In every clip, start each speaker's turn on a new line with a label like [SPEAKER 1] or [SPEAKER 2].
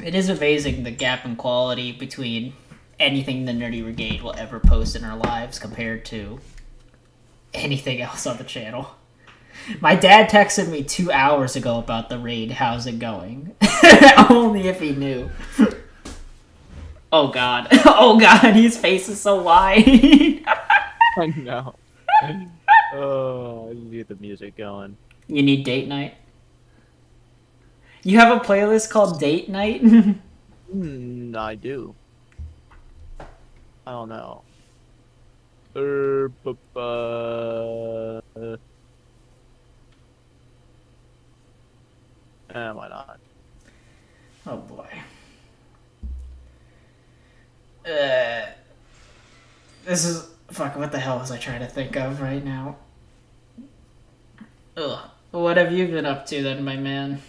[SPEAKER 1] It is amazing the gap in quality between anything the Nerdy Brigade will ever post in our lives compared to anything else on the channel. My dad texted me 2 hours ago about the raid. How's it going? Only if he knew. Oh god. Oh god, his face is so wide.
[SPEAKER 2] I know. Oh, I need the music going.
[SPEAKER 1] You need date night? You have a playlist called Date Night?
[SPEAKER 2] I do. I don't know. Why not?
[SPEAKER 1] Oh boy. This is... Fuck, what the hell was I trying to think of right now? Ugh. What have you been up to then, my man?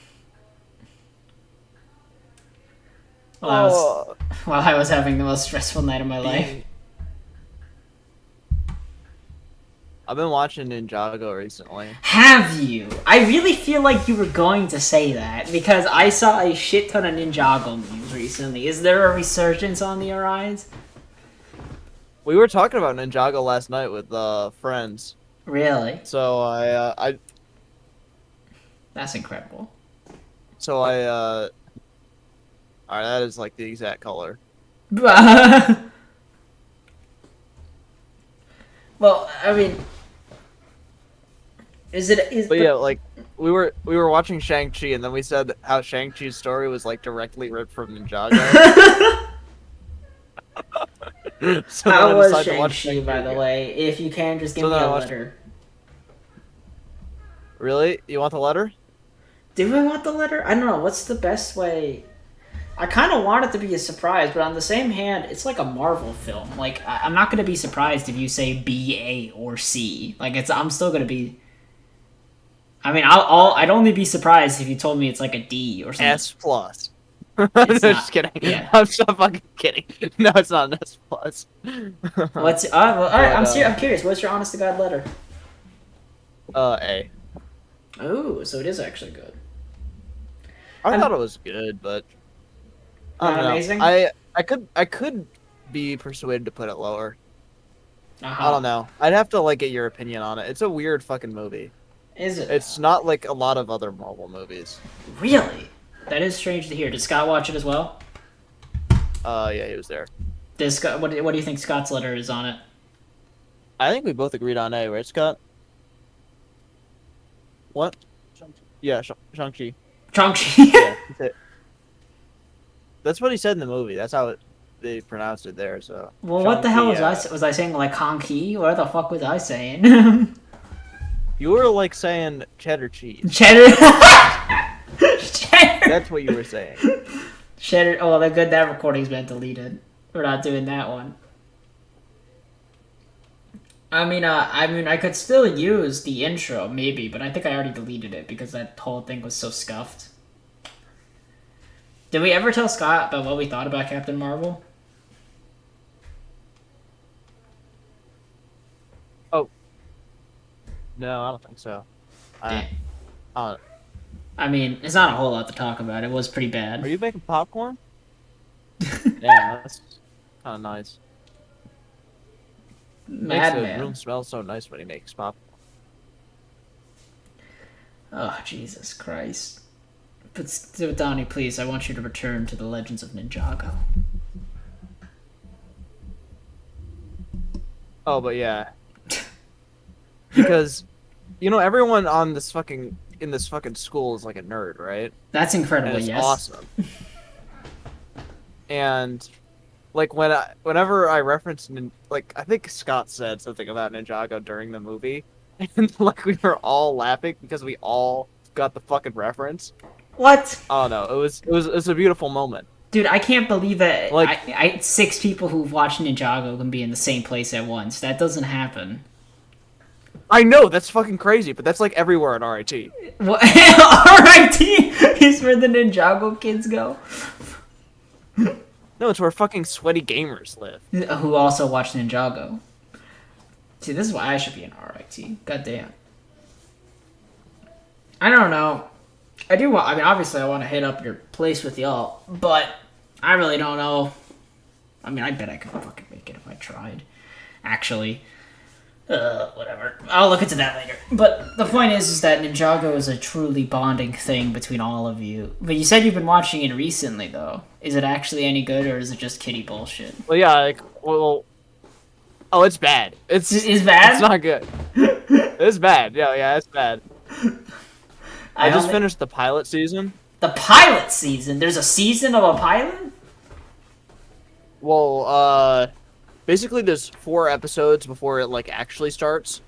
[SPEAKER 1] While I was having the most stressful night of my life.
[SPEAKER 2] I've been watching Ninjago recently.
[SPEAKER 1] Have you? I really feel like you were going to say that, because I saw a shit ton of Ninjago memes recently. Is there a resurgence on the rise?
[SPEAKER 2] We were talking about Ninjago last night with friends.
[SPEAKER 1] Really?
[SPEAKER 2] So I
[SPEAKER 1] That's incredible.
[SPEAKER 2] So alright, that is like the exact color.
[SPEAKER 1] Well, I mean,
[SPEAKER 2] But yeah, like we were watching Shang-Chi, and then we said how Shang-Chi's story was like directly ripped from Ninjago. So
[SPEAKER 1] how
[SPEAKER 2] then I
[SPEAKER 1] was
[SPEAKER 2] decided to watch
[SPEAKER 1] Shang-Chi, by the
[SPEAKER 2] again.
[SPEAKER 1] way? If you can, just give
[SPEAKER 2] So
[SPEAKER 1] me
[SPEAKER 2] then
[SPEAKER 1] a
[SPEAKER 2] I watched-
[SPEAKER 1] letter.
[SPEAKER 2] Really? You want the letter?
[SPEAKER 1] Do we want the letter? I don't know. What's the best way? I kind of want it to be a surprise, but on the same hand, it's like a Marvel film. Like, I'm not going to be surprised if you say B, A, or C. Like, I'm still going to be... I mean, I'd only be surprised if you told me it's like a D or something.
[SPEAKER 2] S plus.
[SPEAKER 1] It's
[SPEAKER 2] Just kidding.
[SPEAKER 1] Yeah.
[SPEAKER 2] I'm so fucking kidding. No, it's not an S plus.
[SPEAKER 1] What's... well, all right,
[SPEAKER 2] But,
[SPEAKER 1] I'm curious. What's your honest-to-God letter?
[SPEAKER 2] A.
[SPEAKER 1] Oh, so it is actually good.
[SPEAKER 2] I thought it was good, but I
[SPEAKER 1] Not
[SPEAKER 2] don't know.
[SPEAKER 1] amazing?
[SPEAKER 2] I could be persuaded to put it lower.
[SPEAKER 1] Uh-huh.
[SPEAKER 2] I don't know. I'd have to like get your opinion on it. It's a weird fucking movie.
[SPEAKER 1] Is it?
[SPEAKER 2] It's not like a lot of other Marvel movies.
[SPEAKER 1] Really? That is strange to hear. Did Scott watch it as well?
[SPEAKER 2] Yeah, he was there.
[SPEAKER 1] Does Scott, what do you think Scott's letter is on it?
[SPEAKER 2] I think we both agreed on A, right, Scott? What? Yeah, Shang-Chi.
[SPEAKER 1] Chong-Chi.
[SPEAKER 2] Yeah, that's it. That's what he said in the movie. That's how they pronounced it there. So.
[SPEAKER 1] Well, what the hell
[SPEAKER 2] Shang-Chi,
[SPEAKER 1] was I saying? Like Honky? What the fuck was I saying?
[SPEAKER 2] You were like saying cheddar cheese.
[SPEAKER 1] Cheddar. Cheddar.
[SPEAKER 2] That's what you were saying.
[SPEAKER 1] Cheddar. Oh, well, good. That recording's been deleted. We're not doing that one. I mean, I could still use the intro, maybe, but I think I already deleted it because that whole thing was so scuffed. Did we ever tell Scott about what we thought about Captain Marvel?
[SPEAKER 2] Oh. No, I don't think so.
[SPEAKER 1] Damn.
[SPEAKER 2] I
[SPEAKER 1] I mean, it's not a whole lot to talk about. It was pretty bad.
[SPEAKER 2] Are you making popcorn? Yeah, that's kind of nice. Makes the
[SPEAKER 1] Madman.
[SPEAKER 2] room smell so nice when he makes popcorn.
[SPEAKER 1] Oh, Jesus Christ. But Donnie, please, I want you to return to the Legends of Ninjago.
[SPEAKER 2] Oh, but yeah. Because, everyone on this fucking school is like a nerd, right?
[SPEAKER 1] That's incredible,
[SPEAKER 2] And it's
[SPEAKER 1] yes.
[SPEAKER 2] awesome. And like whenever I referenced like I think Scott said something about Ninjago during the movie, and like we were all laughing because we all got the fucking reference.
[SPEAKER 1] What?
[SPEAKER 2] Oh no, it was a beautiful moment.
[SPEAKER 1] Dude, I can't believe that
[SPEAKER 2] Like-
[SPEAKER 1] 6 people who've watched Ninjago can be in the same place at once. That doesn't happen.
[SPEAKER 2] I know that's fucking crazy, but that's like everywhere in RIT.
[SPEAKER 1] What? RIT is where the Ninjago kids go.
[SPEAKER 2] No, it's where fucking sweaty gamers live.
[SPEAKER 1] Who also watch Ninjago. See, this is why I should be in RIT. God damn. I don't know. I do want. I mean, obviously, I want to hit up your place with y'all, but I really don't know. I mean, I bet I could fucking make it if I tried. Actually, whatever. I'll look into that later. But the point is that Ninjago is a truly bonding thing between all of you. But you said you've been watching it recently, though. Is it actually any good, or is it just kiddie bullshit?
[SPEAKER 2] Well, yeah, like, well, oh, it's bad. It's
[SPEAKER 1] bad.
[SPEAKER 2] It's not good. It's bad. Yeah, it's bad. I just finished the pilot season.
[SPEAKER 1] The pilot season? There's a season of a pilot?
[SPEAKER 2] Well, basically there's 4 episodes before it, like, actually starts.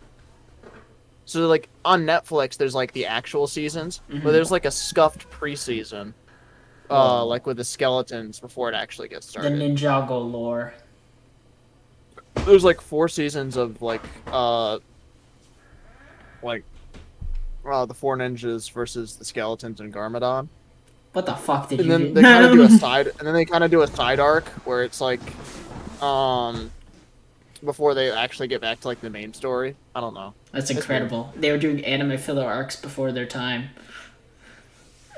[SPEAKER 2] So, like, on Netflix, there's, like, the actual seasons, but there's, like, a scuffed preseason, like, with the skeletons before it actually gets started.
[SPEAKER 1] The Ninjago lore.
[SPEAKER 2] There's, like, 4 seasons of, like, the 4 ninjas versus the skeletons in Garmadon.
[SPEAKER 1] What the fuck did
[SPEAKER 2] and
[SPEAKER 1] you
[SPEAKER 2] then
[SPEAKER 1] do?
[SPEAKER 2] they kind of do a side, and then they kind of do a side arc where it's like, before they actually get back to like the main story. I don't know.
[SPEAKER 1] That's incredible. They were doing anime filler arcs before their time.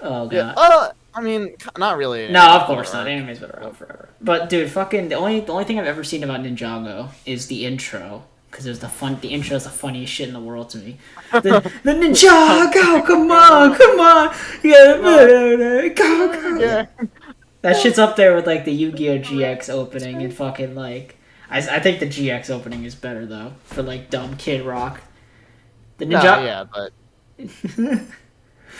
[SPEAKER 1] Oh god.
[SPEAKER 2] Yeah. I mean, not really.
[SPEAKER 1] No, of course not. Anime's been around forever. But dude, fucking the only thing I've ever seen about Ninjago is the intro. Because the intro is the funniest shit in the world to me. The Ninjago, come on, yeah, go.
[SPEAKER 2] Yeah.
[SPEAKER 1] That shit's up there with like the Yu-Gi-Oh GX opening and fucking like, I think the GX opening is better though for like dumb kid rock. The Ninjago,
[SPEAKER 2] yeah, but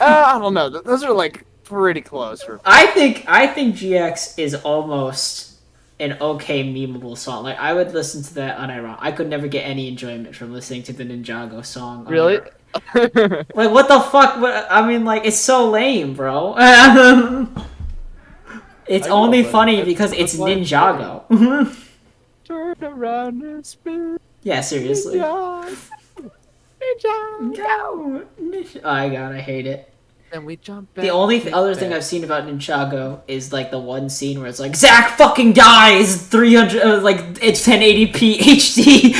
[SPEAKER 2] I don't know. Those are like pretty close.
[SPEAKER 1] I think GX is almost an okay memeable song. Like I would listen to that unironic. I could never get any enjoyment from listening to the Ninjago song.
[SPEAKER 2] Really?
[SPEAKER 1] Like what the fuck? I mean, like it's so lame, bro. It's only funny because it's Ninjago.
[SPEAKER 2] Turn around and spin.
[SPEAKER 1] Yeah, seriously.
[SPEAKER 2] Ninjago.
[SPEAKER 1] Oh my god, I hate it.
[SPEAKER 2] And we jump back.
[SPEAKER 1] The only other thing I've seen about Ninjago is like the one scene where it's like Zack fucking dies 300 like it's 1080p HD.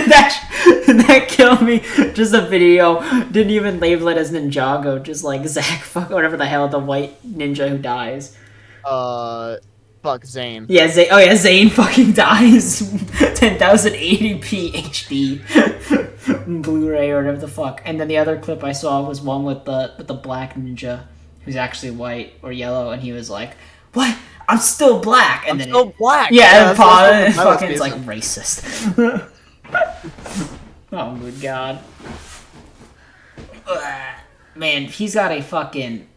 [SPEAKER 1] that killed me. Just a video, didn't even label it as Ninjago, just like Zack fuck whatever the hell, the white ninja who dies.
[SPEAKER 2] Fuck Zane.
[SPEAKER 1] Yeah, Zane. Oh yeah, Zane fucking dies. 10,080p HD Blu-ray or whatever the fuck. And then the other clip I saw was one with the black ninja who's actually white or yellow, and he was like, "What? I'm still black." And
[SPEAKER 2] I'm still black.
[SPEAKER 1] Yeah, and fucking it's like racist. Oh my god. Man, he's got a fucking.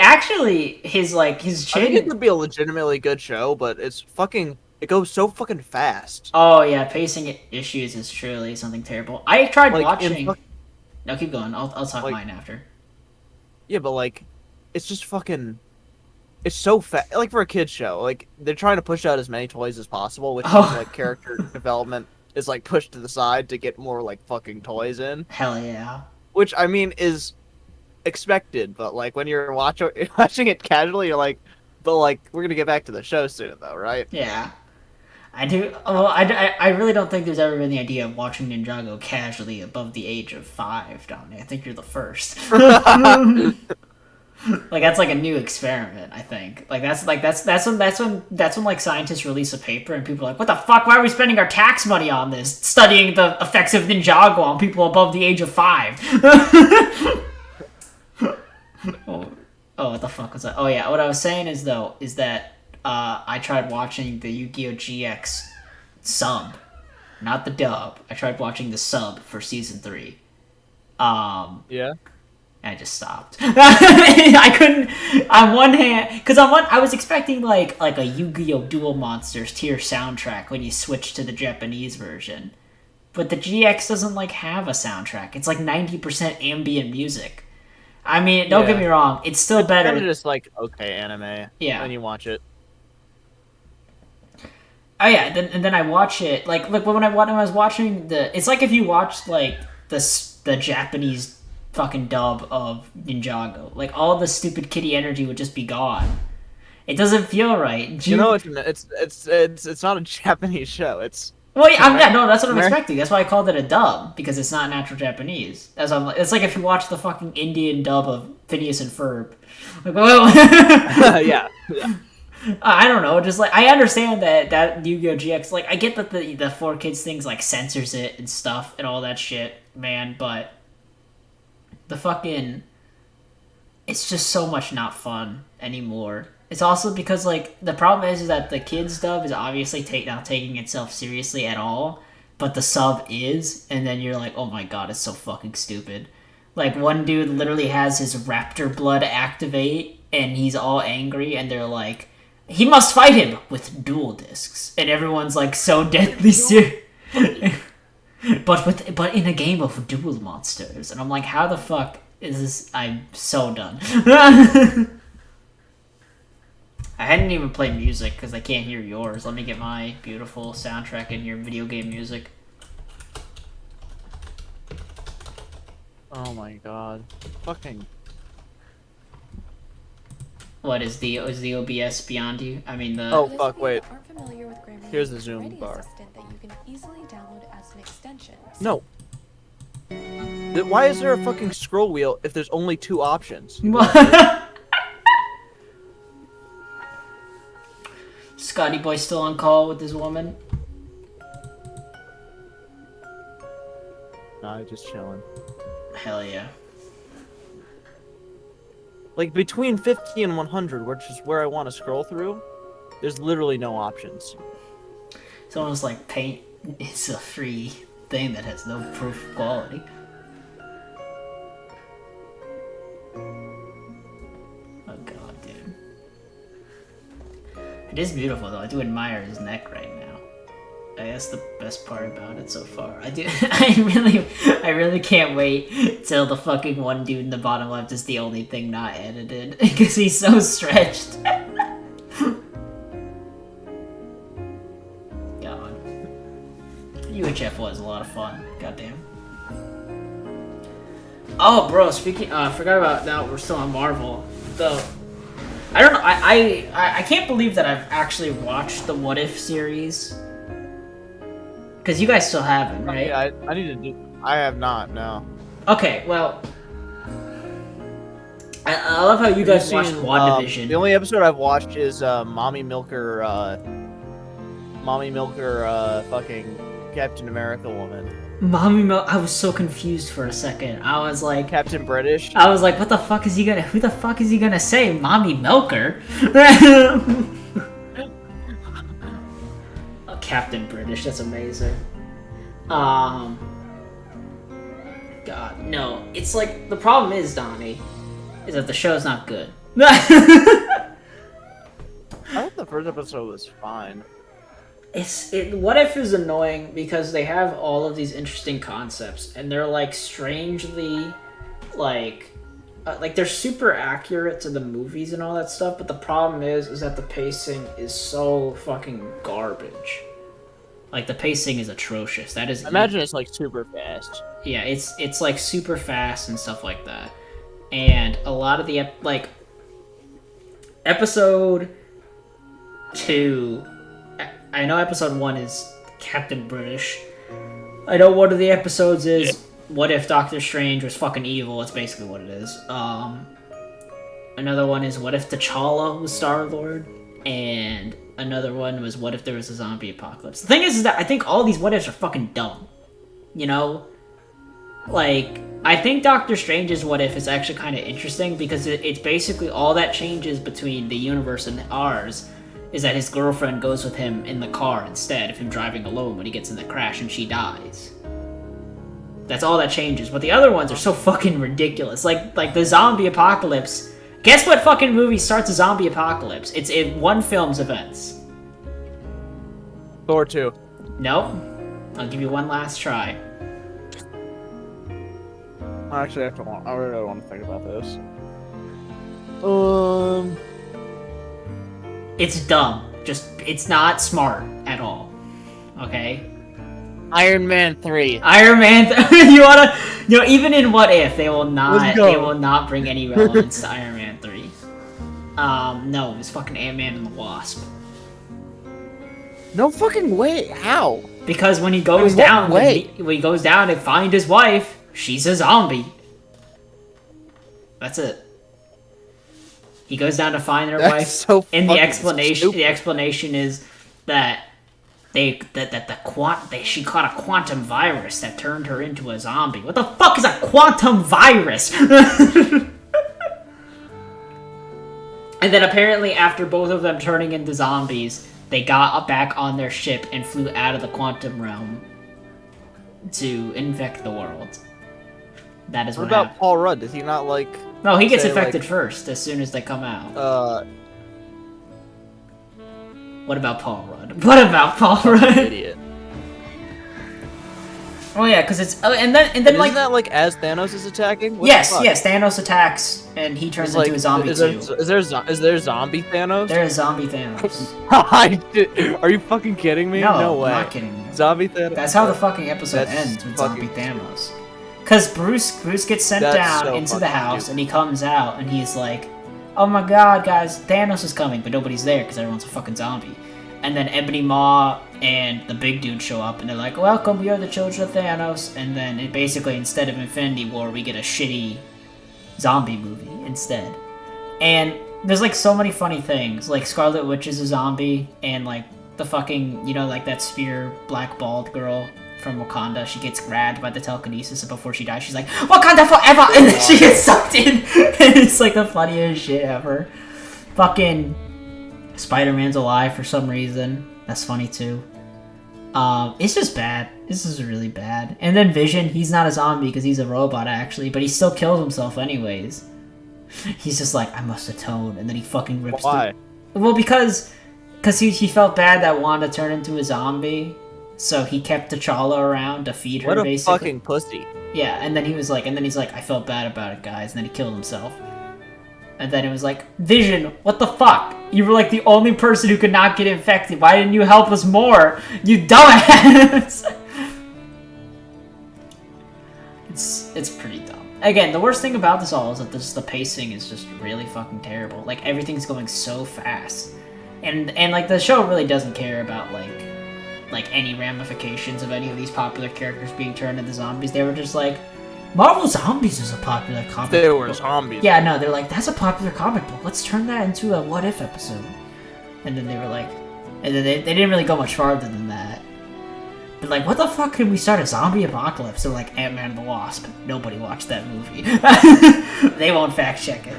[SPEAKER 1] Actually, his chin.
[SPEAKER 2] I think it could be a legitimately good show, but it goes so fucking fast.
[SPEAKER 1] Oh yeah, pacing issues is truly something terrible. I tried watching. No, keep going. I'll talk mine after.
[SPEAKER 2] Yeah, but like, it's just fucking. It's so fast. Like for a kids show, like they're trying to push out as many toys as possible, which means like character development is like pushed to the side to get more like fucking toys in.
[SPEAKER 1] Hell yeah.
[SPEAKER 2] Which I mean is expected, but like when you're watching it casually, you're like, but like we're gonna get back to the show soon, though, right?
[SPEAKER 1] Yeah, I do. Well, I really don't think there's ever been the idea of watching Ninjago casually above the age of 5, Dominic. I think you're the first. Like that's like a new experiment. I think that's when like scientists release a paper and people are like, what the fuck? Why are we spending our tax money on this? Studying the effects of Ninjago on people above the age of 5. Oh, what the fuck was that? Oh yeah, what I was saying is that I tried watching the Yu-Gi-Oh GX sub, not the dub. I tried watching the sub for season 3.
[SPEAKER 2] Yeah.
[SPEAKER 1] I just stopped. I couldn't. On one hand, because I was expecting like a Yu-Gi-Oh Duel Monsters tier soundtrack when you switch to the Japanese version, but the GX doesn't like have a soundtrack. It's like 90% ambient music. I mean, don't get me wrong, it's still better.
[SPEAKER 2] It's kind of just like okay anime.
[SPEAKER 1] Yeah.
[SPEAKER 2] When you watch it.
[SPEAKER 1] Oh yeah, and then I watch it like when I was watching it's like if you watched like the Japanese fucking dub of Ninjago, like all the stupid kitty energy would just be gone. It doesn't feel right.
[SPEAKER 2] You know, it's not a Japanese show. It's
[SPEAKER 1] Well, no, that's what I'm expecting. That's why I called it a dub, because it's not natural Japanese. It's like if you watch the fucking Indian dub of Phineas and Ferb. Like, whoa.
[SPEAKER 2] Yeah.
[SPEAKER 1] I don't know, just like I understand that Yu-Gi-Oh! GX, like I get that the 4Kids things like censors it and stuff and all that shit, man, but the fucking it's just so much not fun anymore. It's also because, like, the problem is that the kids dub is obviously not taking itself seriously at all, but the sub is, and then you're like, oh my god, it's so fucking stupid. Like, one dude literally has his raptor blood activate, and he's all angry, and they're like, he must fight him with dual discs, and everyone's like so deadly serious. but in a game of dual monsters, and I'm like, how the fuck is this? I'm so done. I hadn't even played music because I can't hear yours. Let me get my beautiful soundtrack in your video game music.
[SPEAKER 2] Oh my god. Fucking.
[SPEAKER 1] What is the OBS beyond you? I mean the.
[SPEAKER 2] Oh fuck! Wait. Here's the
[SPEAKER 3] Ready
[SPEAKER 2] zoom bar.
[SPEAKER 3] Assistant that you can easily download as an extension.
[SPEAKER 2] No. Why is there a fucking scroll wheel if there's only 2 options?
[SPEAKER 1] Scotty Boy still on call with his woman.
[SPEAKER 2] Nah, just chilling.
[SPEAKER 1] Hell yeah.
[SPEAKER 2] Like between 50 and 100, which is where I want to scroll through, there's literally no options.
[SPEAKER 1] It's almost like paint. It's a free thing that has no proof of quality. Oh god, dude. It is beautiful though. I do admire his neck right now. That's the best part about it so far. I really can't wait till the fucking one dude in the bottom left is the only thing not edited because he's so stretched. God. UHF was a lot of fun. Goddamn. Oh, bro. Speaking, I forgot about that. We're still on Marvel. Though, I don't know. I can't believe that I've actually watched the What If series. Because you guys still haven't, right?
[SPEAKER 2] Yeah, I need to do. I have not. No.
[SPEAKER 1] Okay, well, I love how you guys watched WandaVision.
[SPEAKER 2] The only episode I've watched is Mommy Milker, fucking Captain America woman.
[SPEAKER 1] I was so confused for a second. I was like,
[SPEAKER 2] Captain British.
[SPEAKER 1] I was like, what the fuck is he gonna? Who the fuck is he gonna say? Mommy Milker? Captain British. That's amazing. God, no. It's like the problem is, Donnie, is that the show's not good.
[SPEAKER 2] I thought the first episode was fine.
[SPEAKER 1] What If is annoying because they have all of these interesting concepts and they're like strangely like they're super accurate to the movies and all that stuff, but the problem is that the pacing is so fucking garbage. Like the pacing is atrocious. That is.
[SPEAKER 2] Imagine it's like super fast.
[SPEAKER 1] Yeah, it's like super fast and stuff like that, and a lot of the episode 2. I know episode 1 is Captain British. I know one of the episodes is What If Doctor Strange was fucking evil. It's basically what it is. Another one is What If T'Challa was Star-Lord, and another one was What If there was a zombie apocalypse. The thing is that I think all these what ifs are fucking dumb. You know? Like, I think Doctor Strange's what if is actually kind of interesting because it's basically all that changes between the universe and ours is that his girlfriend goes with him in the car instead of him driving alone when he gets in the crash and she dies. That's all that changes. But the other ones are so fucking ridiculous. Like the zombie apocalypse. Guess what fucking movie starts a zombie apocalypse? It's in one film's events.
[SPEAKER 2] Thor 2.
[SPEAKER 1] Nope. I'll give you one last try.
[SPEAKER 2] I actually have to. I really want to think about this.
[SPEAKER 1] It's dumb. It's not smart at all. Okay?
[SPEAKER 2] Iron Man 3.
[SPEAKER 1] Iron Man, even in What If, they will not bring any relevance to Iron Man 3. No, it's fucking Ant-Man and the Wasp.
[SPEAKER 2] No fucking way. How?
[SPEAKER 1] Because when he goes
[SPEAKER 2] In what
[SPEAKER 1] down,
[SPEAKER 2] way?
[SPEAKER 1] when he goes down to find his wife, she's a zombie. That's it. He goes down to find their
[SPEAKER 2] That's
[SPEAKER 1] wife,
[SPEAKER 2] so
[SPEAKER 1] and the
[SPEAKER 2] fucking
[SPEAKER 1] explanation
[SPEAKER 2] stupid.
[SPEAKER 1] is that she caught a quantum virus that turned her into a zombie. What the fuck is a quantum virus? And then apparently after both of them turning into zombies, they got back on their ship and flew out of the quantum realm to infect the world. That is
[SPEAKER 2] What
[SPEAKER 1] what
[SPEAKER 2] about
[SPEAKER 1] happened.
[SPEAKER 2] Paul Rudd? Does he not like?
[SPEAKER 1] No, he gets
[SPEAKER 2] say,
[SPEAKER 1] infected
[SPEAKER 2] like,
[SPEAKER 1] first as soon as they come out. What about Paul Rudd? What about Paul Rudd?
[SPEAKER 2] Idiot.
[SPEAKER 1] Oh yeah, because it's and then
[SPEAKER 2] Isn't
[SPEAKER 1] like
[SPEAKER 2] that like as Thanos is attacking? What the
[SPEAKER 1] yes,
[SPEAKER 2] fuck?
[SPEAKER 1] yes, Thanos attacks and he turns
[SPEAKER 2] It's like,
[SPEAKER 1] into a zombie
[SPEAKER 2] is
[SPEAKER 1] too.
[SPEAKER 2] Is there zombie Thanos?
[SPEAKER 1] There is zombie Thanos.
[SPEAKER 2] Are you fucking kidding me?
[SPEAKER 1] No,
[SPEAKER 2] way.
[SPEAKER 1] I'm not kidding you.
[SPEAKER 2] Zombie Thanos.
[SPEAKER 1] That's how the fucking episode
[SPEAKER 2] That's
[SPEAKER 1] ends with
[SPEAKER 2] fucking-
[SPEAKER 1] zombie Thanos. Because Bruce gets sent
[SPEAKER 2] That's
[SPEAKER 1] down
[SPEAKER 2] so
[SPEAKER 1] into the
[SPEAKER 2] fucking
[SPEAKER 1] house
[SPEAKER 2] stupid.
[SPEAKER 1] and he comes out and he's like, "Oh my god, guys, Thanos is coming," but nobody's there because everyone's a fucking zombie. And then Ebony Maw and the big dude show up and they're like, "Welcome, we are the children of Thanos." And then it basically, instead of Infinity War, we get a shitty zombie movie instead. And there's like so many funny things. Like Scarlet Witch is a zombie and like the fucking, you know, like that spear black bald girl from Wakanda, she gets grabbed by the telekinesis and before she dies she's like, "Wakanda forever!" And then she gets sucked in. And it's like the funniest shit ever. Fucking Spider-Man's alive for some reason. That's funny too. It's just bad. This is really bad. And then Vision, he's not a zombie because he's a robot actually, but he still kills himself anyways. He's just like, "I must atone," and then he fucking rips.
[SPEAKER 2] Why?
[SPEAKER 1] Well, because he felt bad that Wanda turned into a zombie, so he kept T'Challa around to feed her.
[SPEAKER 2] What a
[SPEAKER 1] basically.
[SPEAKER 2] fucking pussy.
[SPEAKER 1] Yeah, and then he's like, "I felt bad about it, guys," and then he killed himself. And then it was like, "Vision, what the fuck? You were like the only person who could not get infected. Why didn't you help us more? You dumbass!" It's pretty dumb. Again, the worst thing about this all is that the pacing is just really fucking terrible. Like everything's going so fast, and like the show really doesn't care about like any ramifications of any of these popular characters being turned into zombies. They were just like, Marvel Zombies is a popular comic
[SPEAKER 2] They
[SPEAKER 1] book.
[SPEAKER 2] were zombies.
[SPEAKER 1] Yeah, no, they're like, that's a popular comic book. Let's turn that into a what if episode. And then they were like, and then they didn't really go much farther than that. But like, what the fuck can we start a zombie apocalypse? So like Ant-Man and the Wasp. Nobody watched that movie. They won't fact check it.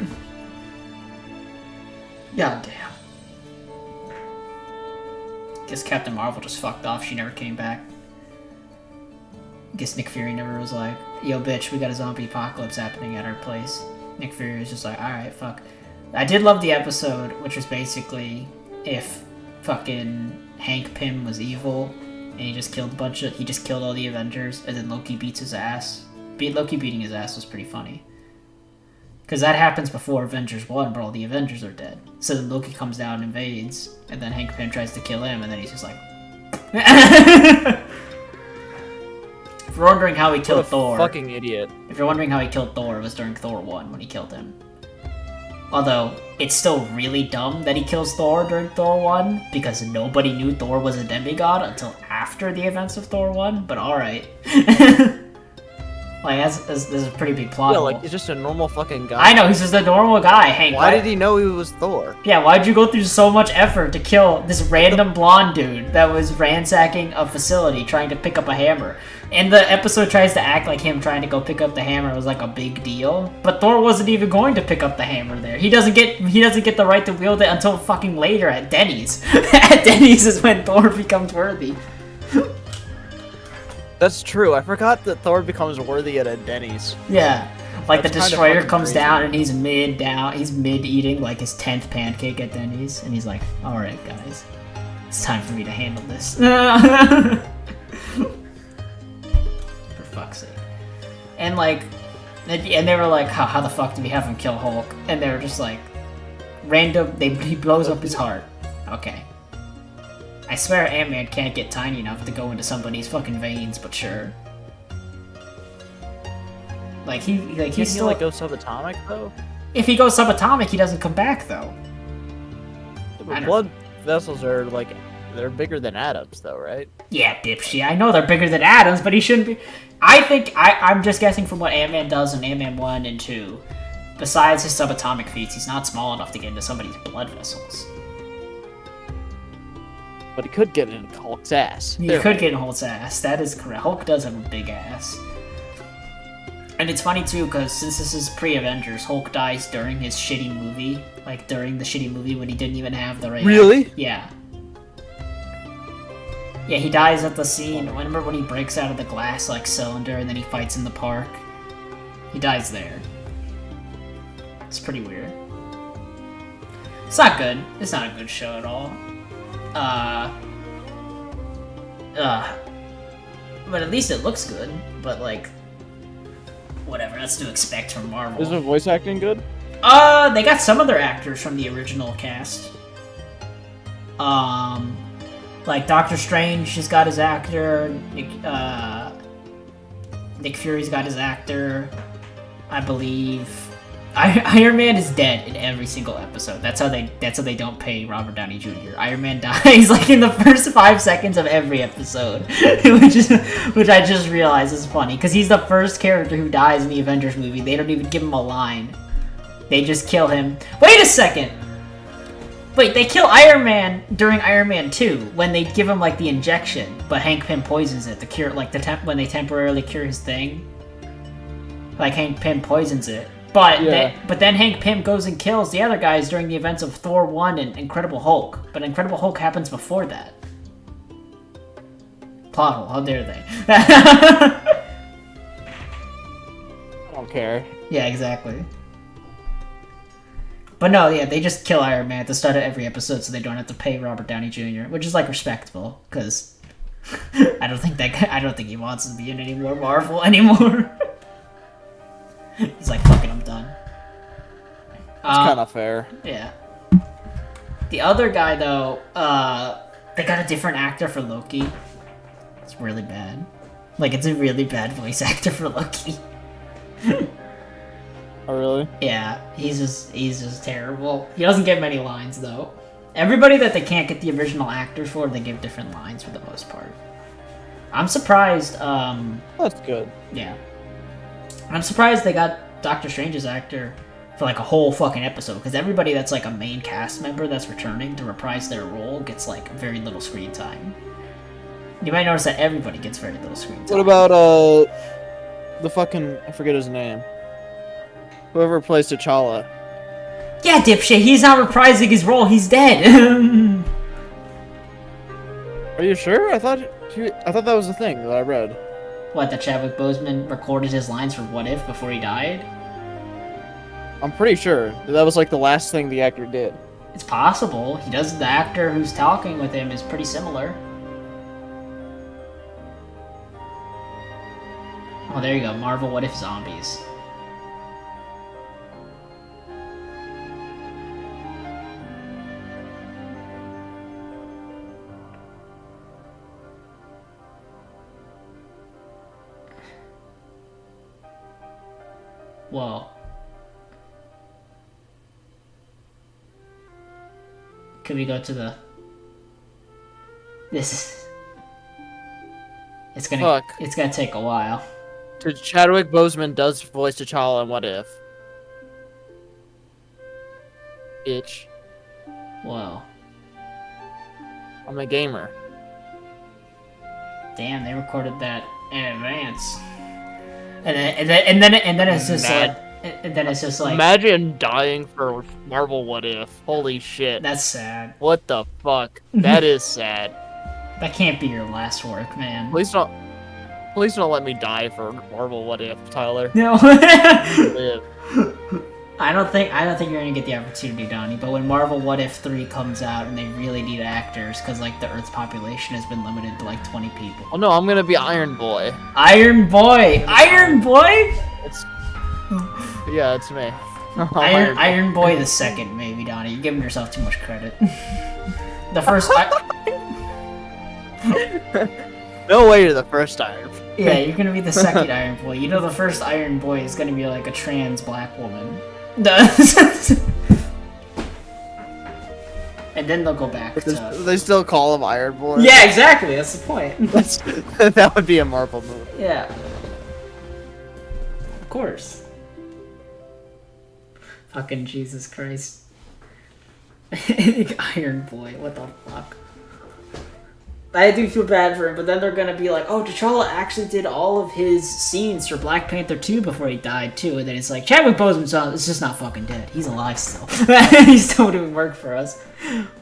[SPEAKER 1] God damn. Guess Captain Marvel just fucked off. She never came back. Guess Nick Fury never was like, "Yo, bitch, we got a zombie apocalypse happening at our place." Nick Fury was just like, "Alright, fuck." I did love the episode, which was basically if fucking Hank Pym was evil and he just killed all the Avengers and then Loki beats his ass. Loki beating his ass was pretty funny. Because that happens before Avengers 1, but all the Avengers are dead. So then Loki comes down and invades, and then Hank Pym tries to kill him, and then he's just like... If you're wondering how he
[SPEAKER 2] What a
[SPEAKER 1] killed Thor...
[SPEAKER 2] fucking idiot.
[SPEAKER 1] If you're wondering how he killed Thor, it was during Thor 1 when he killed him. Although, it's still really dumb that he kills Thor during Thor 1, because nobody knew Thor was a demigod until after the events of Thor 1, but alright. Like, that's a pretty big plot
[SPEAKER 2] Yeah,
[SPEAKER 1] hole.
[SPEAKER 2] like, he's just a normal fucking guy.
[SPEAKER 1] I know, he's just a normal guy, Hank.
[SPEAKER 2] Why did he know he was Thor?
[SPEAKER 1] Yeah, why'd you go through so much effort to kill this random blonde dude that was ransacking a facility trying to pick up a hammer? And the episode tries to act like him trying to go pick up the hammer was like a big deal, but Thor wasn't even going to pick up the hammer there. He doesn't get the right to wield it until fucking later at Denny's. At Denny's is when Thor becomes worthy.
[SPEAKER 2] That's true. I forgot that Thor becomes worthy at a Denny's.
[SPEAKER 1] Yeah. Like
[SPEAKER 2] That's
[SPEAKER 1] the
[SPEAKER 2] kinda
[SPEAKER 1] Destroyer
[SPEAKER 2] fucking
[SPEAKER 1] comes
[SPEAKER 2] crazy.
[SPEAKER 1] down and he's mid eating like his 10th pancake at Denny's, and he's like, "Alright guys, it's time for me to handle this." For fuck's sake. And like, and they were like, how the fuck do we have him kill Hulk? And they were just like, he blows up his heart. Okay. I swear Ant-Man can't get tiny enough to go into somebody's fucking veins, but sure.
[SPEAKER 2] Can he
[SPEAKER 1] still
[SPEAKER 2] like go subatomic though?
[SPEAKER 1] If he goes subatomic, he doesn't come back though. I
[SPEAKER 2] The
[SPEAKER 1] don't-
[SPEAKER 2] blood vessels are like They're bigger than atoms, though, right?
[SPEAKER 1] Yeah, dipshit. I know they're bigger than atoms, but he shouldn't be. I think I'm just guessing from what Ant-Man does in Ant-Man 1 and 2. Besides his subatomic feats, he's not small enough to get into somebody's blood vessels.
[SPEAKER 2] But he could get in Hulk's ass.
[SPEAKER 1] He could get in Hulk's ass. That is correct. Hulk does have a big ass. And it's funny too, because since this is pre-Avengers, Hulk dies during his shitty movie. Like, during the shitty movie when he didn't even have the right...
[SPEAKER 2] Really?
[SPEAKER 1] Yeah. Yeah, he dies at the scene. Remember when he breaks out of the glass, like, cylinder and then he fights in the park? He dies there. It's pretty weird. It's not good. It's not a good show at all. But at least it looks good. But, like... whatever, that's to expect from Marvel.
[SPEAKER 2] Isn't voice acting good?
[SPEAKER 1] They got some of their actors from the original cast. Like Doctor Strange has got his actor. Nick Fury's got his actor. I believe Iron Man is dead in every single episode. That's how they don't pay Robert Downey Jr. Iron Man dies like in the first 5 seconds of every episode, which I just realized is funny because he's the first character who dies in the Avengers movie. They don't even give him a line. They just kill him. Wait a second. Wait, they kill Iron Man during Iron Man 2 when they give him like the injection, but Hank Pym poisons it to cure like when they temporarily cure his thing. Like Hank Pym poisons it. But then Hank Pym goes and kills the other guys during the events of Thor 1 and Incredible Hulk. But Incredible Hulk happens before that. Plot hole, how dare they?
[SPEAKER 2] I don't care.
[SPEAKER 1] Yeah, exactly. But no, yeah, they just kill Iron Man at the start of every episode so they don't have to pay Robert Downey Jr., which is like respectable, because I don't think he wants to be in any more Marvel anymore. He's like, fuck it, I'm done.
[SPEAKER 2] It's kind of fair.
[SPEAKER 1] Yeah. The other guy, though, they got a different actor for Loki. It's really bad. Like, it's a really bad voice actor for Loki.
[SPEAKER 2] Oh, really?
[SPEAKER 1] Yeah, he's just terrible. He doesn't get many lines, though. Everybody that they can't get the original actors for, they give different lines for the most part. I'm surprised,
[SPEAKER 2] That's good.
[SPEAKER 1] yeah. I'm surprised they got Doctor Strange's actor for like a whole fucking episode, because everybody that's like a main cast member that's returning to reprise their role gets like very little screen time. You might notice that everybody gets very little screen time.
[SPEAKER 2] What about, the fucking, I forget his name. Whoever plays T'Challa.
[SPEAKER 1] Yeah, dipshit, he's not reprising his role, he's dead!
[SPEAKER 2] Are you sure? I thought that was the thing that I read.
[SPEAKER 1] What, that Chadwick Boseman recorded his lines for What If before he died?
[SPEAKER 2] I'm pretty sure that was like the last thing the actor did.
[SPEAKER 1] It's possible. He does. The actor who's talking with him is pretty similar. Oh, there you go. Marvel What If Zombies. Whoa. Could we go to the... This is... It's gonna take a while.
[SPEAKER 2] Chadwick Boseman does voice T'Challa in What If. Bitch.
[SPEAKER 1] Whoa.
[SPEAKER 2] I'm a gamer.
[SPEAKER 1] Damn, they recorded that in advance. And then it's just like
[SPEAKER 2] imagine dying for Marvel What If. Holy shit.
[SPEAKER 1] That's sad.
[SPEAKER 2] What the fuck? That is sad.
[SPEAKER 1] That can't be your last work, man.
[SPEAKER 2] Please don't let me die for Marvel What If, Tyler.
[SPEAKER 1] No.
[SPEAKER 2] Live.
[SPEAKER 1] I don't think you're gonna get the opportunity, Donnie. But when Marvel What If 3 comes out and they really need actors, because like the Earth's population has been limited to like 20 people.
[SPEAKER 2] Oh no, I'm gonna be Iron Boy.
[SPEAKER 1] Iron Boy. Iron Boy.
[SPEAKER 2] Yeah, it's me.
[SPEAKER 1] Iron Boy the second, maybe, Donnie. You're giving yourself too much credit. The first.
[SPEAKER 2] No way you're the first Iron Boy.
[SPEAKER 1] Yeah, you're gonna be the second Iron Boy. You know the first Iron Boy is gonna be like a trans black woman. And and then they'll go back
[SPEAKER 2] But
[SPEAKER 1] to.
[SPEAKER 2] they still call him Iron Boy.
[SPEAKER 1] Yeah, exactly. That's the point.
[SPEAKER 2] That would be a Marvel movie.
[SPEAKER 1] Yeah. Of course. Fucking Jesus Christ. Iron Boy, what the fuck? I do feel bad for him, but then they're gonna be like, oh, T'Challa actually did all of his scenes for Black Panther 2 before he died, too. And then it's like, Chadwick Boseman's is just not fucking dead. He's alive still. He's still doing work for us.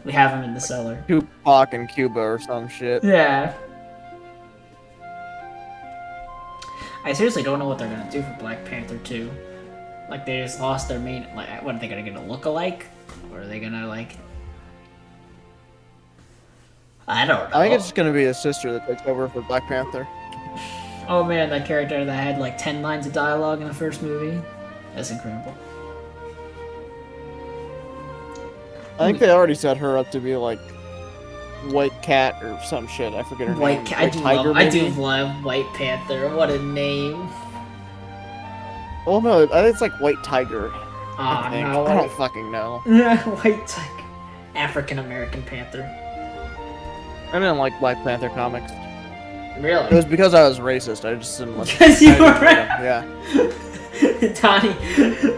[SPEAKER 1] We have him in the cellar.
[SPEAKER 2] Tupac in Cuba or some shit.
[SPEAKER 1] Yeah. I seriously don't know what they're gonna do for Black Panther 2. Like, they just lost their main... Like, what, are they gonna get a look-alike? Or are they gonna, like... I don't know.
[SPEAKER 2] I think it's gonna be his sister that takes over for Black Panther.
[SPEAKER 1] Oh man, that character that had like 10 lines of dialogue in the first movie. That's incredible.
[SPEAKER 2] I think they already set her up to be like White Cat or some shit. I forget her name.
[SPEAKER 1] White Cat. I do love White Panther. What a name.
[SPEAKER 2] Oh no, I think it's like White Tiger.
[SPEAKER 1] Ah,
[SPEAKER 2] I think.
[SPEAKER 1] no.
[SPEAKER 2] I don't fucking know.
[SPEAKER 1] White Tiger. African American Panther.
[SPEAKER 2] I didn't like Black Panther comics.
[SPEAKER 1] Really?
[SPEAKER 2] It was because I was racist. I just didn't like.
[SPEAKER 1] Because you were
[SPEAKER 2] Yeah.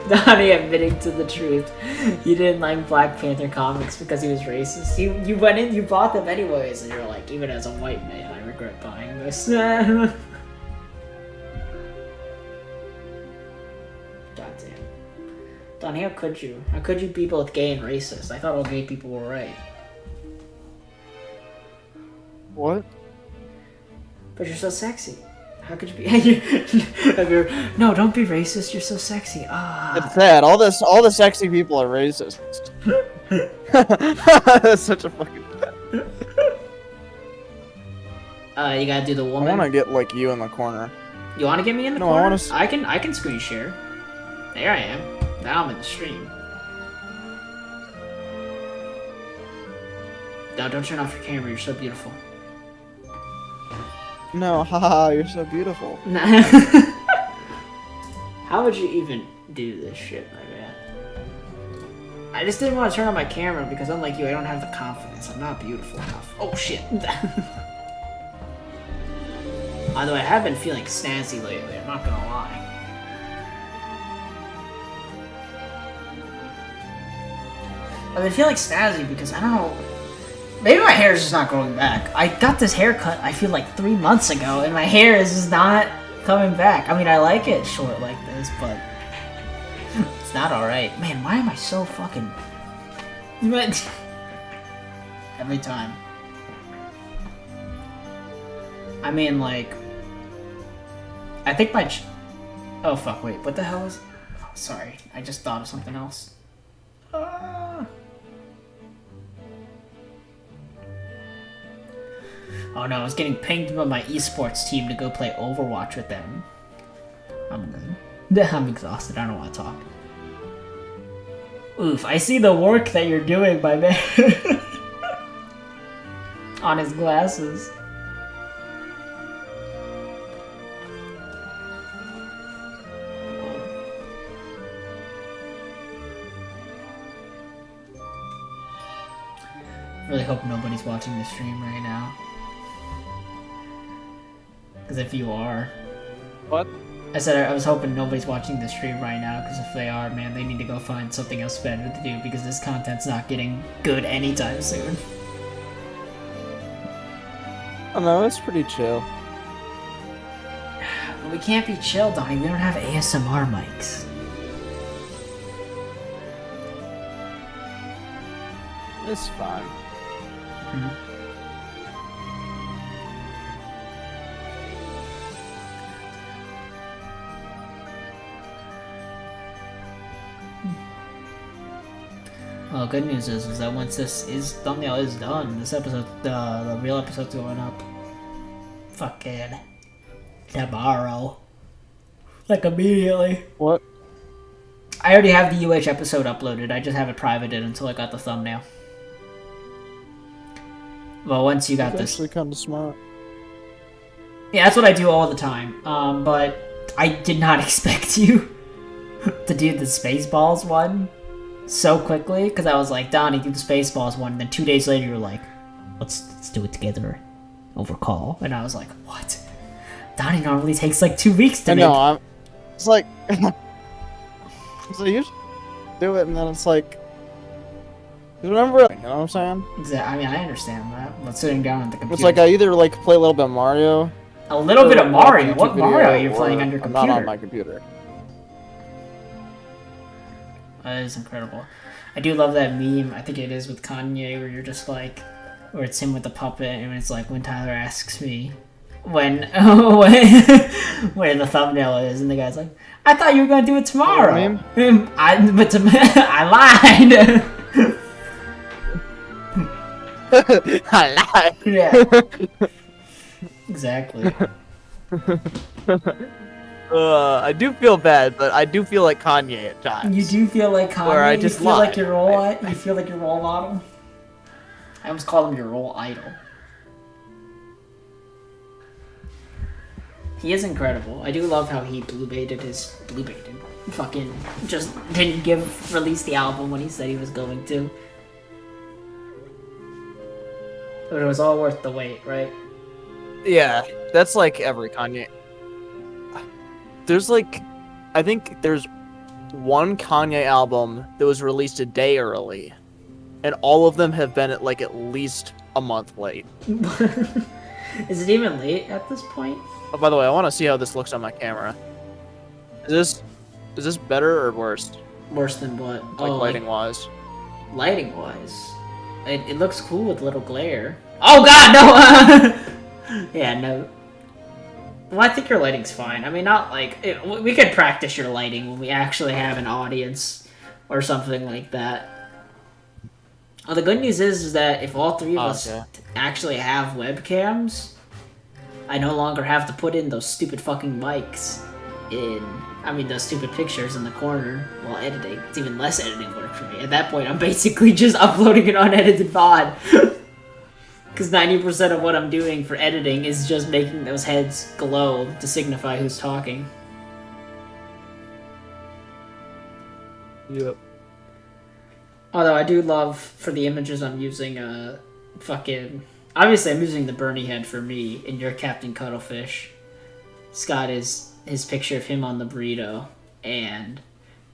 [SPEAKER 1] Donnie admitting to the truth. You didn't like Black Panther comics because he was racist. You went in, you bought them anyways, and you're like, even as a white man, I regret buying this. God damn. Donnie, how could you? How could you be both gay and racist? I thought all gay people were right.
[SPEAKER 2] What?
[SPEAKER 1] But you're so sexy. How could you be? No, don't be racist. You're so sexy. Ah.
[SPEAKER 2] It's sad. All the sexy people are racist. That's such a fucking.
[SPEAKER 1] You gotta do the
[SPEAKER 2] I
[SPEAKER 1] woman.
[SPEAKER 2] want to get like you in the corner.
[SPEAKER 1] You want to get me in the
[SPEAKER 2] No,
[SPEAKER 1] corner?
[SPEAKER 2] I wanna
[SPEAKER 1] I can screen share. There I am. Now I'm in the stream. No, don't turn off your camera. You're so beautiful.
[SPEAKER 2] No, haha, you're so beautiful.
[SPEAKER 1] How would you even do this shit, my man? I just didn't want to turn on my camera because unlike you, I don't have the confidence. I'm not beautiful enough. Oh shit. Although I have been feeling snazzy lately, I'm not gonna lie. I've been feeling snazzy because I don't know. Maybe my hair is just not growing back. I got this haircut, I feel like 3 months ago, and my hair is just not coming back. I mean, I like it short like this, but it's not alright. Man, why am I so fucking... Every time. I mean, like... I think my... Oh, fuck, wait, what the hell is... Oh, sorry, I just thought of something else. Oh no, I was getting pinged by my esports team to go play Overwatch with them. I'm good. I'm exhausted, I don't want to talk. Oof, I see the work that you're doing, my man. On his glasses. Really hope nobody's watching the stream right now. Because if you are...
[SPEAKER 2] What?
[SPEAKER 1] I said I was hoping nobody's watching the stream right now, because if they are, man, they need to go find something else better to do, because this content's not getting good anytime soon.
[SPEAKER 2] Oh no, it's pretty chill.
[SPEAKER 1] But we can't be chill, Donnie. We don't have ASMR mics.
[SPEAKER 2] It's fine.
[SPEAKER 1] Well, good news is that once this thumbnail is done, this episode, the real episode's going up. Fucking tomorrow. Like immediately.
[SPEAKER 2] What?
[SPEAKER 1] I already have the UH episode uploaded. I just have it privated until I got the thumbnail. Well, once you got
[SPEAKER 2] That's
[SPEAKER 1] this,
[SPEAKER 2] actually kind of smart.
[SPEAKER 1] yeah, that's what I do all the time. But I did not expect you to do the Spaceballs one so quickly because I was like, Donnie, do the Spaceballs one. And then 2 days later, you were like, let's do it together over call. And I was like, what? Donnie normally takes like 2 weeks to make.
[SPEAKER 2] No, it's like, so you do it, and then it's like, remember, you know what I'm saying?
[SPEAKER 1] Exactly. I mean, I understand that. But sitting down at the computer.
[SPEAKER 2] It's like I either like play a little bit of Mario.
[SPEAKER 1] A little bit of Mario.
[SPEAKER 2] YouTube
[SPEAKER 1] What
[SPEAKER 2] video,
[SPEAKER 1] Mario are you
[SPEAKER 2] or
[SPEAKER 1] playing on your
[SPEAKER 2] I'm
[SPEAKER 1] computer?
[SPEAKER 2] not on my computer.
[SPEAKER 1] That is incredible. I do love that meme. I think it is with Kanye where you're just like, where it's him with the puppet, and it's like when Tyler asks me when where the thumbnail is, and the guy's like, I thought you were gonna do it tomorrow. I lied.
[SPEAKER 2] I lied.
[SPEAKER 1] Yeah. Exactly.
[SPEAKER 2] I do feel bad, but I do feel like Kanye at times.
[SPEAKER 1] You do feel like Kanye.
[SPEAKER 2] Where I just
[SPEAKER 1] you feel like
[SPEAKER 2] lied.
[SPEAKER 1] your role. You feel like your role model. I almost call him your role idol. He is incredible. I do love how he fucking just didn't release the album when he said he was going to. But it was all worth the wait, right?
[SPEAKER 2] Yeah, that's like every Kanye. There's like, I think there's one Kanye album that was released a day early, and all of them have been at least a month late.
[SPEAKER 1] Is it even late at this point?
[SPEAKER 2] Oh, by the way, I want to see how this looks on my camera. Is this better or worse?
[SPEAKER 1] Worse than what?
[SPEAKER 2] Like lighting wise.
[SPEAKER 1] Lighting wise, it looks cool with little glare. Oh God, no! Yeah, no. Well, I think your lighting's fine. I mean, not like we could practice your lighting when we actually have an audience or something like that. Oh, the good news is that if all three of us actually have webcams, I no longer have to put in those stupid fucking mics those stupid pictures in the corner while editing. It's even less editing work for me. At that point, I'm basically just uploading an unedited VOD. Because 90% of what I'm doing for editing is just making those heads glow to signify who's talking.
[SPEAKER 2] Yep.
[SPEAKER 1] Although I do love, for the images I'm using, obviously I'm using the Bernie head for me, and you're Captain Cuttlefish. Scott is his picture of him on the burrito, and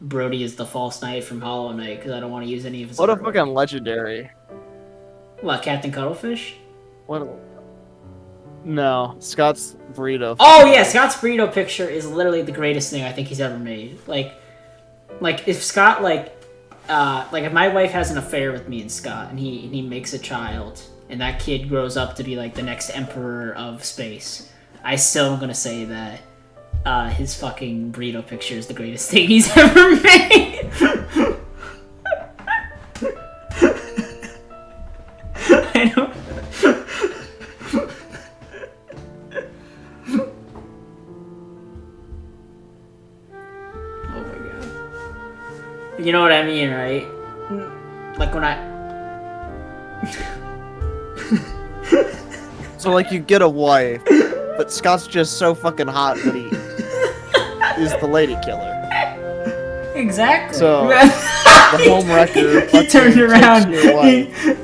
[SPEAKER 1] Brody is the false knight from Hollow Knight, because I don't want to use any of his
[SPEAKER 2] What a
[SPEAKER 1] artwork.
[SPEAKER 2] fucking legendary.
[SPEAKER 1] What, Captain Cuttlefish?
[SPEAKER 2] No, Scott's burrito.
[SPEAKER 1] Oh yeah, Scott's burrito picture is literally the greatest thing I think he's ever made. Like if Scott if my wife has an affair with me and Scott, and he makes a child, and that kid grows up to be like the next emperor of space, I still am gonna say that his fucking burrito picture is the greatest thing he's ever made. I don't. Oh my god. You know what I mean, right? Like when I.
[SPEAKER 2] So like you get a wife, but Scott's just so fucking hot that he is the lady killer.
[SPEAKER 1] Exactly.
[SPEAKER 2] So the home wrecker.
[SPEAKER 1] He turned
[SPEAKER 2] fucking
[SPEAKER 1] around.
[SPEAKER 2] takes your wife.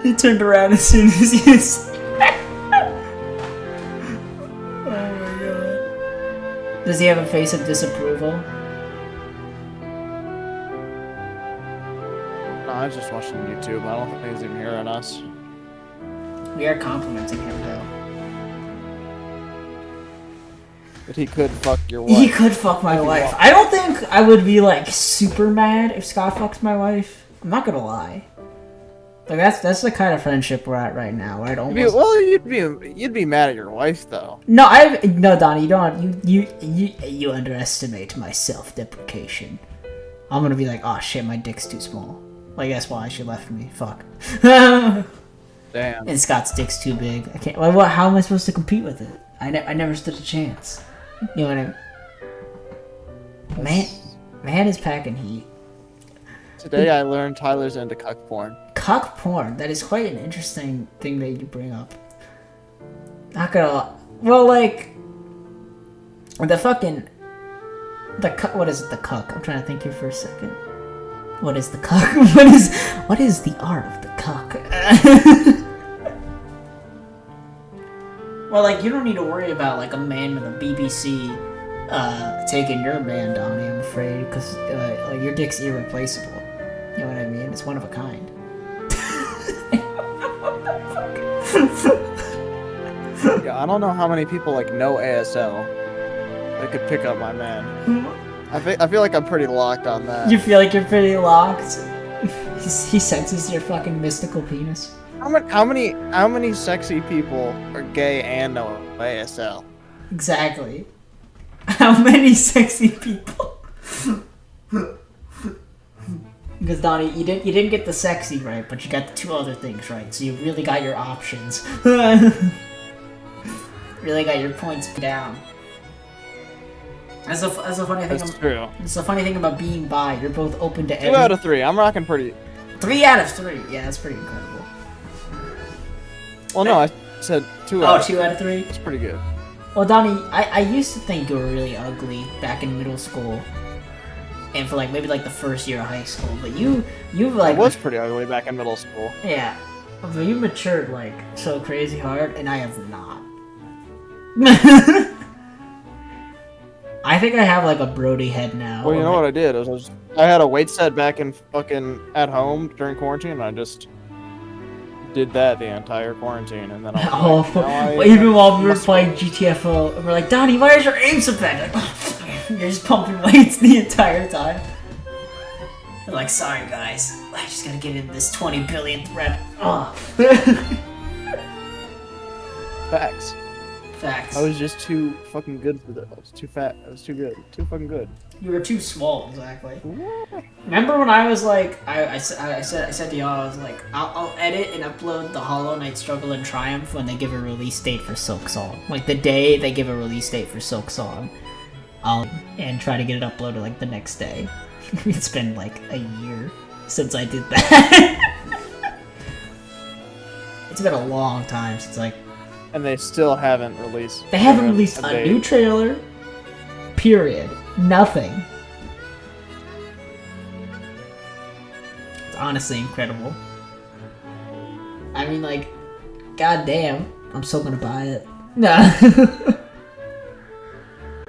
[SPEAKER 1] He turned around as soon as he said. Oh my god. Does he have a face of disapproval?
[SPEAKER 2] No, I was just watching YouTube. I don't think he's even hearing us.
[SPEAKER 1] We are complimenting him though.
[SPEAKER 2] But he could fuck your wife.
[SPEAKER 1] He could fuck my wife. I don't think I would be like super mad if Scott fucks my wife. I'm not gonna lie. Like that's the kind of friendship we're at right now. Right?
[SPEAKER 2] You'd be mad at your wife though.
[SPEAKER 1] No, Donnie, you don't. You underestimate my self-deprecation. I'm gonna be like, oh shit, my dick's too small. Like that's why she left me. Fuck.
[SPEAKER 2] Damn.
[SPEAKER 1] And Scott's dick's too big. I can't. What? How am I supposed to compete with it? I never stood a chance. You know what I mean? Man is packing heat.
[SPEAKER 2] Today I learned Tyler's into cuck porn.
[SPEAKER 1] Cuck porn. That is quite an interesting thing that you bring up. Not gonna. Well, like the fucking. What is it? The cuck. I'm trying to think here for a second. What is the cuck? What is the art of the cuck? Well, like, you don't need to worry about, like, a man with a BBC, taking your man, Donnie, I'm afraid, because, like, your dick's irreplaceable. You know what I mean? It's one of a kind.
[SPEAKER 2] Yeah, I don't know how many people, like, know ASL that could pick up my man. I feel like I'm pretty locked on that.
[SPEAKER 1] You feel like you're pretty locked? He senses your fucking mystical penis.
[SPEAKER 2] How many sexy people are gay and know ASL?
[SPEAKER 1] Exactly. How many sexy people? Because Donnie, you didn't get the sexy right, but you got the two other things right. So you really got your options. Really got your points down. That's a funny thing.
[SPEAKER 2] That's true.
[SPEAKER 1] It's a funny thing about being bi. You're both open to
[SPEAKER 2] 2 out of 3. I'm rocking pretty.
[SPEAKER 1] 3 out of 3. Yeah, that's pretty incredible.
[SPEAKER 2] Well, no, I said 2 out.
[SPEAKER 1] Oh, 2 out of 3.
[SPEAKER 2] That's pretty good.
[SPEAKER 1] Well, Donnie, I used to think you were really ugly back in middle school, and for like maybe like the first year of high school. But you've
[SPEAKER 2] I
[SPEAKER 1] like
[SPEAKER 2] was pretty ugly back in middle school.
[SPEAKER 1] yeah, but you matured like so crazy hard, and I have not. I think I have like a Brody head now.
[SPEAKER 2] Well, you know what I did? I had a weight set back in fucking at home during quarantine, and I just did that the entire quarantine, and then I was like,
[SPEAKER 1] Even while we were playing GTFO, we're like, Donnie, why is your aim so bad? Like, you're just pumping weights the entire time. We're like, sorry guys, I just gotta get in this 20 billionth rep. Oh.
[SPEAKER 2] Facts.
[SPEAKER 1] Facts.
[SPEAKER 2] I was just too fucking good for that. I was too fat. I was too good. Too fucking good.
[SPEAKER 1] You were too small, exactly. Remember when I was like, I said to y'all, I was like, I'll edit and upload the Hollow Knight Struggle and Triumph when they give a release date for Silk Song. Like the day they give a release date for Silk Song, and try to get it uploaded like the next day. It's been like a year since I did that. It's been a long time since like.
[SPEAKER 2] And they still haven't released.
[SPEAKER 1] They haven't released a new trailer. Period. Nothing. It's honestly incredible. I mean, like, goddamn, I'm still gonna buy it. Nah.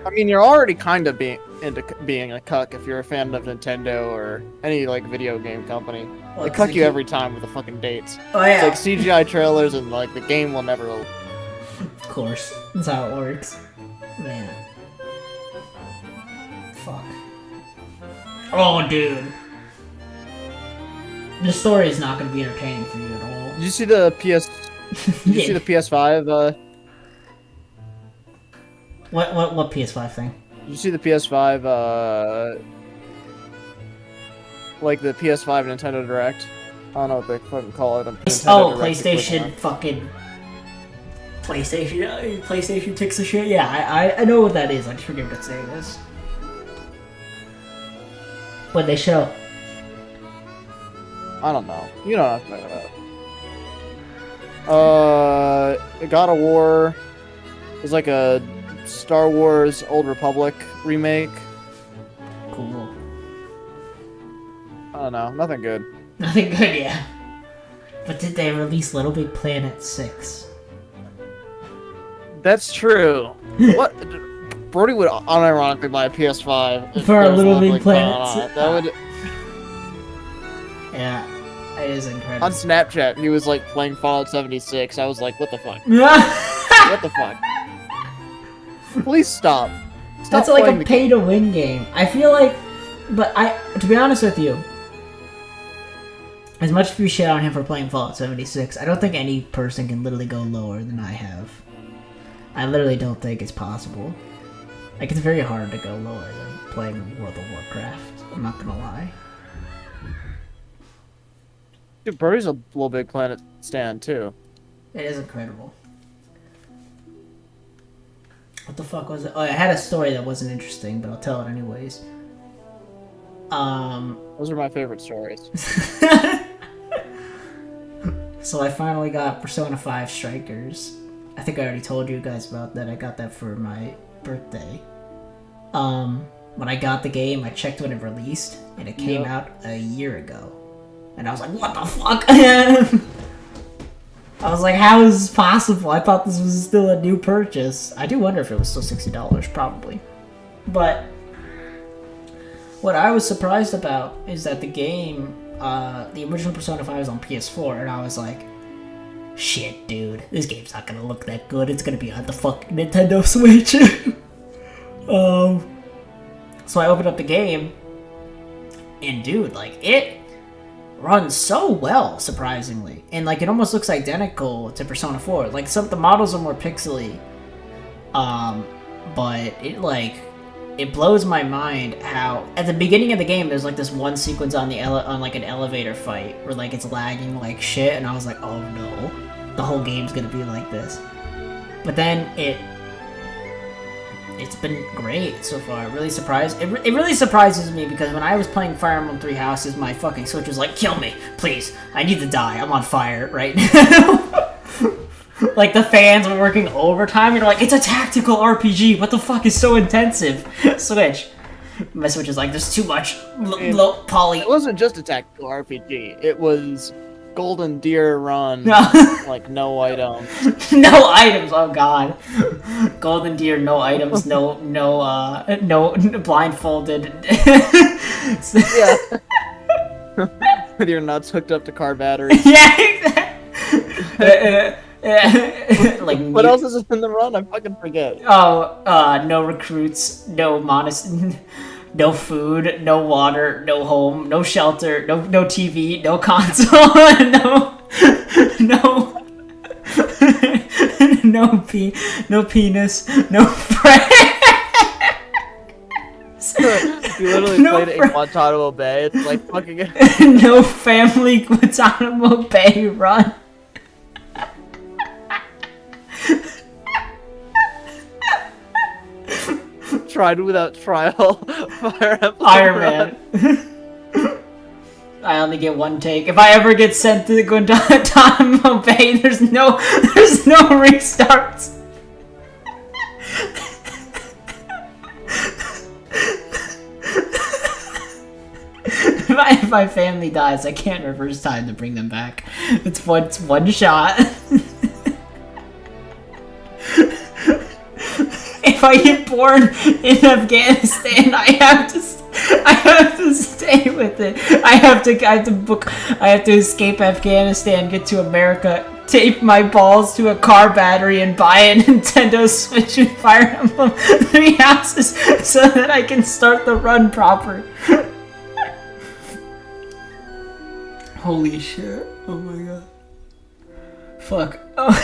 [SPEAKER 2] I mean, you're already kind of being a cuck if you're a fan of Nintendo or any like video game company. They cuck you every time with the fucking dates.
[SPEAKER 1] Oh yeah.
[SPEAKER 2] It's like CGI trailers and like the game will never.
[SPEAKER 1] Of course, that's how it works. Man. Fuck. Oh, dude. The story is not going to be entertaining for you at all.
[SPEAKER 2] Did you see the Did you see the PS5?
[SPEAKER 1] What PS5 thing?
[SPEAKER 2] Did you see the PS5? Like the PS5 Nintendo Direct? I don't know what they fucking call it.
[SPEAKER 1] PlayStation fucking. PlayStation takes the shit. Yeah, I know what that is. I just forget what it's saying is. What they show?
[SPEAKER 2] I don't know. You don't have to know that. God of War is like a Star Wars Old Republic remake.
[SPEAKER 1] Cool.
[SPEAKER 2] I don't know. Nothing good.
[SPEAKER 1] Nothing good, yeah. But did they release Little Big Planet 6?
[SPEAKER 2] That's true. What? Brody would unironically buy a PS5
[SPEAKER 1] for a Little Big Planet.
[SPEAKER 2] That would.
[SPEAKER 1] Yeah, it is incredible.
[SPEAKER 2] On Snapchat, he was like playing Fallout 76. I was like, what the fuck? What the fuck? Please stop.
[SPEAKER 1] That's like a pay-to-win game. I feel like, but to be honest with you, as much as we shit on him for playing Fallout 76, I don't think any person can literally go lower than I have. I literally don't think it's possible. Like, it's very hard to go lower than playing World of Warcraft. I'm not gonna lie.
[SPEAKER 2] Dude, Brody's a Little Big Planet stan, too.
[SPEAKER 1] It is incredible. What the fuck was it? Oh, I had a story that wasn't interesting, but I'll tell it anyways.
[SPEAKER 2] Those are my favorite stories.
[SPEAKER 1] So I finally got Persona 5 Strikers. I think I already told you guys about that. I got that for my birthday. when I got the game, I checked when it released, and it came out a year ago. And I was like, what the fuck? I was like, how is this possible? I thought this was still a new purchase. I do wonder if it was still $60, probably. But what I was surprised about is that the game, the original Persona 5 was on PS4, and I was like, shit, dude, this game's not gonna look that good. It's gonna be on the fucking Nintendo Switch. So I opened up the game, and dude, like, it runs so well, surprisingly. And, like, it almost looks identical to Persona 4. Like, some of the models are more pixely, but it, like, it blows my mind how, at the beginning of the game, there's, like, this one sequence on like, an elevator fight, where, like, it's lagging like shit, and I was like, oh no, the whole game's gonna be like this. But then it's been great so far. Really surprised. It really surprises me because when I was playing Fire Emblem Three Houses, my fucking Switch was like, kill me, please. I need to die. I'm on fire right now. Like, the fans were working overtime, and they're like, it's a tactical RPG. What the fuck is so intensive? Switch. My Switch is like, there's too much low poly.
[SPEAKER 2] It wasn't just a tactical RPG. It was Golden Deer Run, like no items.
[SPEAKER 1] No items. Oh god. Golden Deer, no items. No blindfolded.
[SPEAKER 2] Yeah. With your nuts hooked up to car batteries.
[SPEAKER 1] Yeah. Exactly. Like,
[SPEAKER 2] what else is in the run? I fucking forget.
[SPEAKER 1] Oh, no recruits, no no food, no water, no home, no shelter, no TV, no console, no penis, no friend.
[SPEAKER 2] You literally played it in Guantanamo Bay. It's like fucking
[SPEAKER 1] no family, Guantanamo Bay run.
[SPEAKER 2] Tried without trial. Fire Emblem
[SPEAKER 1] Iron Man. I only get one take. If I ever get sent to the Guantanamo Bay, there's no restarts. If my family dies, I can't reverse time to bring them back. It's one shot. If I get born in Afghanistan, I have to stay with it. I have to escape Afghanistan, get to America, tape my balls to a car battery, and buy a Nintendo Switch and Fire Emblem Three Houses so that I can start the run proper. Holy shit. Oh my god. Fuck. Oh.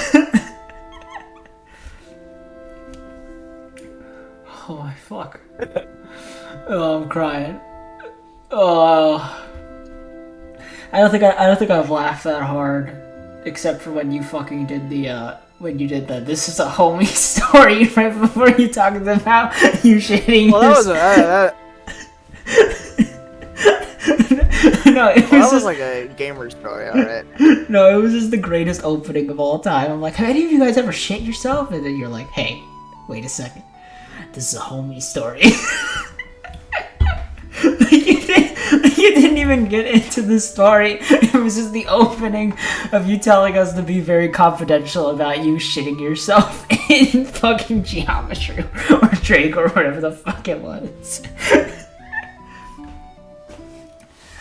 [SPEAKER 1] Oh my fuck. Oh, I'm crying. Oh. I don't think I've laughed that hard, except for when you fucking did the this is a homie story right before you talked about you shitting.
[SPEAKER 2] Well, that
[SPEAKER 1] No, it was
[SPEAKER 2] was like a gamer story, alright.
[SPEAKER 1] No, it was just the greatest opening of all time. I'm like, have any of you guys ever shit yourself? And then you're like, hey, wait a second. This is a homie story. You didn't even get into the story. It was just the opening of you telling us to be very confidential about you shitting yourself in fucking geometry or Drake or whatever the fuck it was.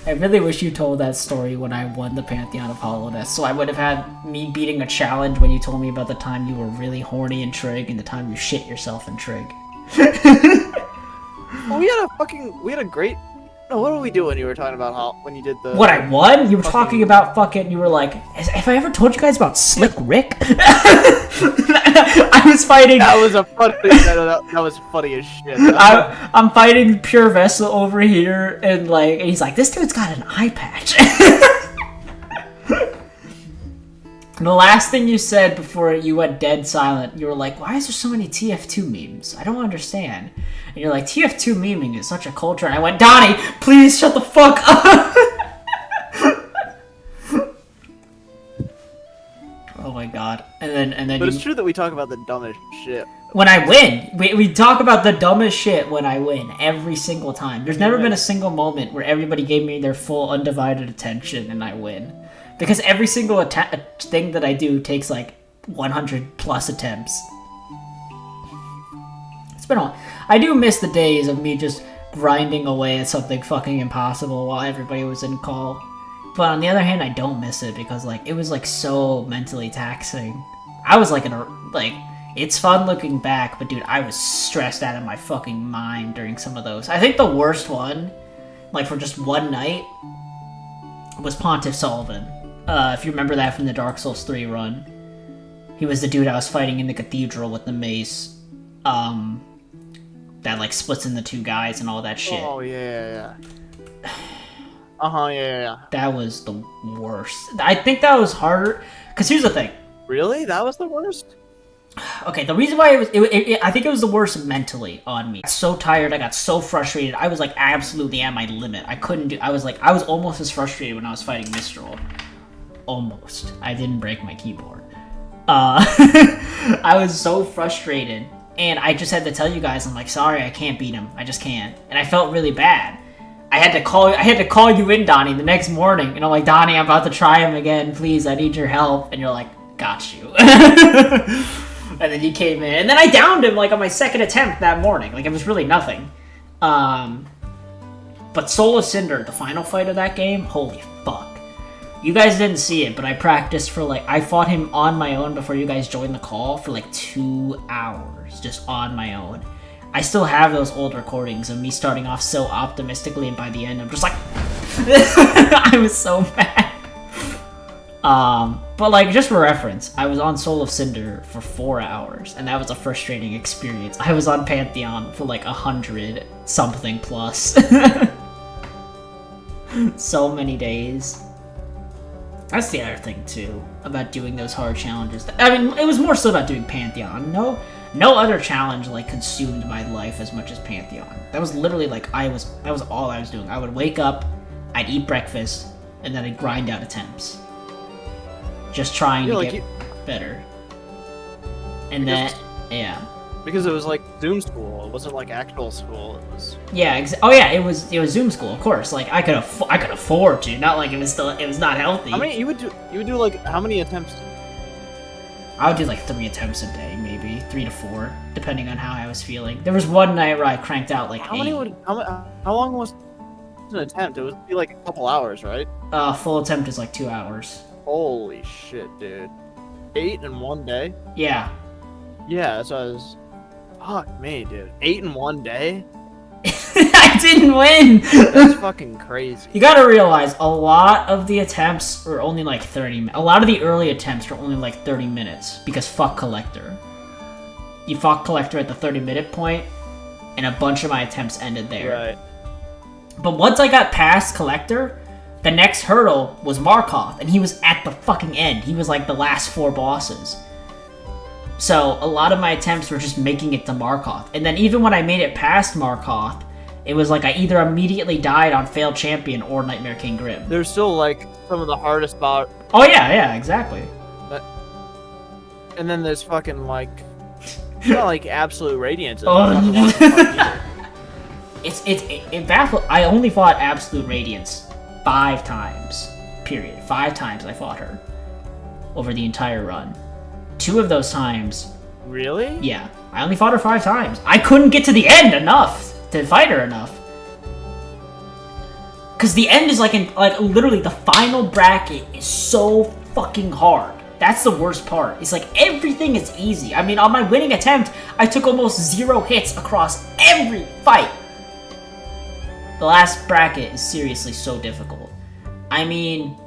[SPEAKER 1] I really wish you told that story when I won the Pantheon of Hollowness, so I would have had me beating a challenge when you told me about the time you were really horny in Trig and the time you shit yourself in Trig.
[SPEAKER 2] Well, we had a great. No, what were we doing? You were talking about when you did the.
[SPEAKER 1] What, I won? You were talking about fucking. You were like, have I ever told you guys about Slick Rick? I was fighting.
[SPEAKER 2] That was a funny. That was funny as shit.
[SPEAKER 1] I'm fighting Pure Vessel over here, and he's like, this dude's got an eye patch. The last thing you said before you went dead silent, you were like, why is there so many TF2 memes? I don't understand. And you're like, TF2 meming is such a culture. And I went, Donnie, please shut the fuck up. Oh my god. And then
[SPEAKER 2] But it's true that we talk about the dumbest shit
[SPEAKER 1] When I win, we talk about the dumbest shit when I win every single time. There's never been a single moment where everybody gave me their full undivided attention and I win. Because every single thing that I do takes like 100 plus attempts. It's been on. I do miss the days of me just grinding away at something fucking impossible while everybody was in call. But on the other hand, I don't miss it because like it was like so mentally taxing. I was like it's fun looking back, but dude, I was stressed out of my fucking mind during some of those. I think the worst one, like for just one night, was Pontiff Sullivan. If you remember that from the Dark Souls 3 run. He was the dude I was fighting in the cathedral with the mace. That like splits into two guys and all that shit.
[SPEAKER 2] Oh yeah. Yeah.
[SPEAKER 1] That was the worst. I think that was harder, because here's the thing.
[SPEAKER 2] Really? That was the worst?
[SPEAKER 1] Okay, the reason why I think it was the worst mentally on me. I got so tired, I got so frustrated. I was like absolutely at my limit. I was almost as frustrated when I was fighting Mistral. Almost. I didn't break my keyboard. I was so frustrated, and I just had to tell you guys, I'm like, sorry, I can't beat him. I just can't. And I felt really bad. I had to call you in, Donnie, the next morning, and I'm like, Donnie, I'm about to try him again. Please, I need your help. And you're like, got you. And then you came in, and then I downed him like on my second attempt that morning. Like it was really nothing. But Soul of Cinder, the final fight of that game, holy fuck. You guys didn't see it, but I practiced for like, I fought him on my own before you guys joined the call for like 2 hours, just on my own. I still have those old recordings of me starting off so optimistically, and by the end I'm just like, I was so mad. But like, just for reference, I was on Soul of Cinder for 4 hours, and that was a frustrating experience. I was on Pantheon for like 100 something plus. So many days. That's the other thing too, about doing those hard challenges. I mean, it was more so about doing Pantheon. No other challenge like consumed my life as much as Pantheon. That was literally like, that was all I was doing. I would wake up, I'd eat breakfast, and then I'd grind out attempts. Just trying to get better. And then, yeah.
[SPEAKER 2] Because it was like Zoom school. It wasn't like actual school. It was.
[SPEAKER 1] Yeah. It was Zoom school, of course. Like I could afford to. Not like it was not healthy.
[SPEAKER 2] How many you would do like how many attempts?
[SPEAKER 1] I would do like 3 attempts a day, maybe 3 to 4, depending on how I was feeling. There was one night where I cranked out like 8.
[SPEAKER 2] How long was an attempt? It would be like a couple hours, right?
[SPEAKER 1] Full attempt is like 2 hours.
[SPEAKER 2] Holy shit, dude! 8 in one day?
[SPEAKER 1] Yeah.
[SPEAKER 2] Yeah, that's what I was. Fuck me, dude. 8 in one day?
[SPEAKER 1] I didn't win!
[SPEAKER 2] That's fucking crazy.
[SPEAKER 1] You gotta realize, a lot of the attempts were only like 30 minutes. A lot of the early attempts were only like 30 minutes, because fuck Collector. You fuck Collector at the 30-minute point, and a bunch of my attempts ended there.
[SPEAKER 2] Right.
[SPEAKER 1] But once I got past Collector, the next hurdle was Markoth, and he was at the fucking end. He was like the last 4 bosses. So a lot of my attempts were just making it to Markoth. And then even when I made it past Markoth, it was like I either immediately died on Failed Champion or Nightmare King Grim.
[SPEAKER 2] There's still like some of the hardest spots.
[SPEAKER 1] Oh yeah, exactly.
[SPEAKER 2] And then there's fucking like, not like Absolute Radiance.
[SPEAKER 1] It baffled. I only fought Absolute Radiance 5 times. Period. 5 times I fought her over the entire run. 2 of those times.
[SPEAKER 2] Really?
[SPEAKER 1] Yeah, I only fought her 5 times. I couldn't get to the end enough to fight her enough. Cause the end is like literally the final bracket is so fucking hard. That's the worst part. It's like everything is easy. I mean, on my winning attempt, I took almost 0 hits across every fight. The last bracket is seriously so difficult. I mean,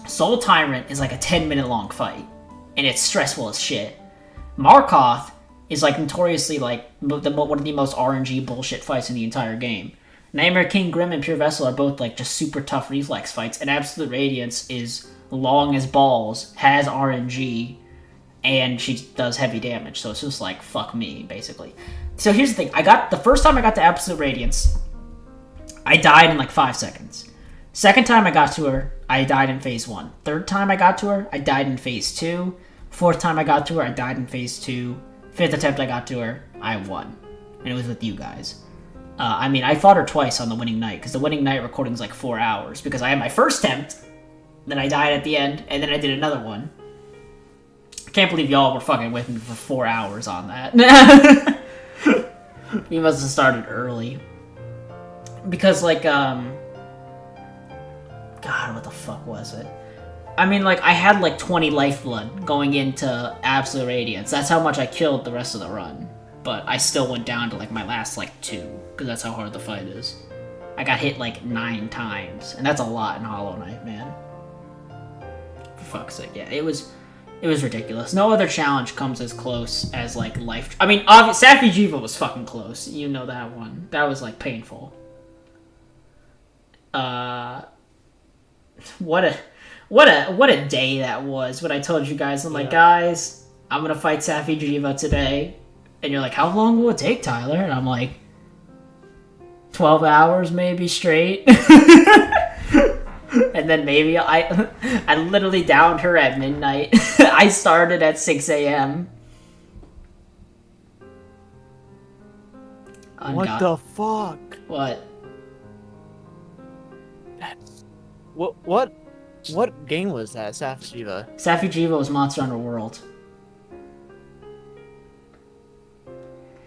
[SPEAKER 1] Soul Tyrant is like a 10-minute long fight, and it's stressful as shit. Markoth is like notoriously like one of the most RNG bullshit fights in the entire game. Nightmare King Grim and Pure Vessel are both like just super tough reflex fights, and Absolute Radiance is long as balls, has RNG, and she does heavy damage, so it's just like, fuck me, basically. So here's the thing, the first time I got to Absolute Radiance, I died in like 5 seconds. Second time I got to her, I died in phase 1. Third time I got to her, I died in phase 2. Fourth time I got to her, I died in phase 2. 5th attempt I got to her, I won. And it was with you guys. I mean, I fought her twice on the winning night, because the winning night recording is like 4 hours, because I had my first attempt, then I died at the end, and then I did another one. I can't believe y'all were fucking with me for 4 hours on that. You must have started early. Because, like, God, what the fuck was it? I mean, like, I had, like, 20 lifeblood going into Absolute Radiance. That's how much I killed the rest of the run. But I still went down to, like, my last, like, 2. Because that's how hard the fight is. I got hit, like, 9 times. And that's a lot in Hollow Knight, man. For fuck's sake, yeah. It was ridiculous. No other challenge comes as close as, like, life... I mean, Safi Jiva was fucking close. You know that one. That was, like, painful. What a day that was when I told you guys, I'm like, guys, I'm gonna fight Safi Jiva today. And you're like, how long will it take, Tyler? And I'm like, 12 hours maybe straight. And then maybe I literally downed her at midnight. I started at 6 a.m.
[SPEAKER 2] What the fuck?
[SPEAKER 1] What?
[SPEAKER 2] What game was that, Safi Jiva?
[SPEAKER 1] Safi Jiva was Monster Hunter World.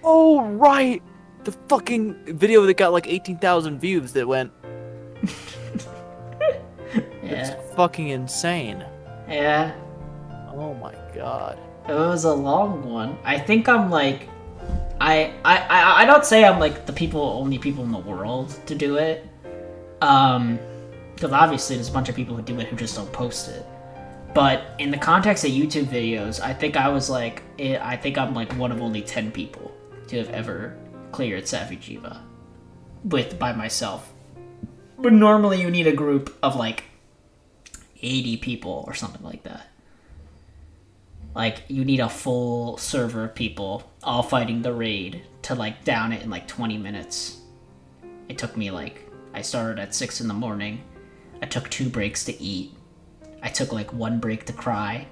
[SPEAKER 2] Oh, right! The fucking video that got like 18,000 views that went...
[SPEAKER 1] Yeah.
[SPEAKER 2] It's fucking insane.
[SPEAKER 1] Yeah.
[SPEAKER 2] Oh my god.
[SPEAKER 1] It was a long one. I think I'm like... I don't say I'm like the only people in the world to do it. Because obviously there's a bunch of people who do it who just don't post it. But in the context of YouTube videos, I think I'm like one of only 10 people to have ever cleared Safi Jiva by myself. But normally you need a group of like 80 people or something like that. Like, you need a full server of people all fighting the raid to like down it in like 20 minutes. It took me like, I started at 6 in the morning. I took 2 breaks to eat. I took like 1 break to cry.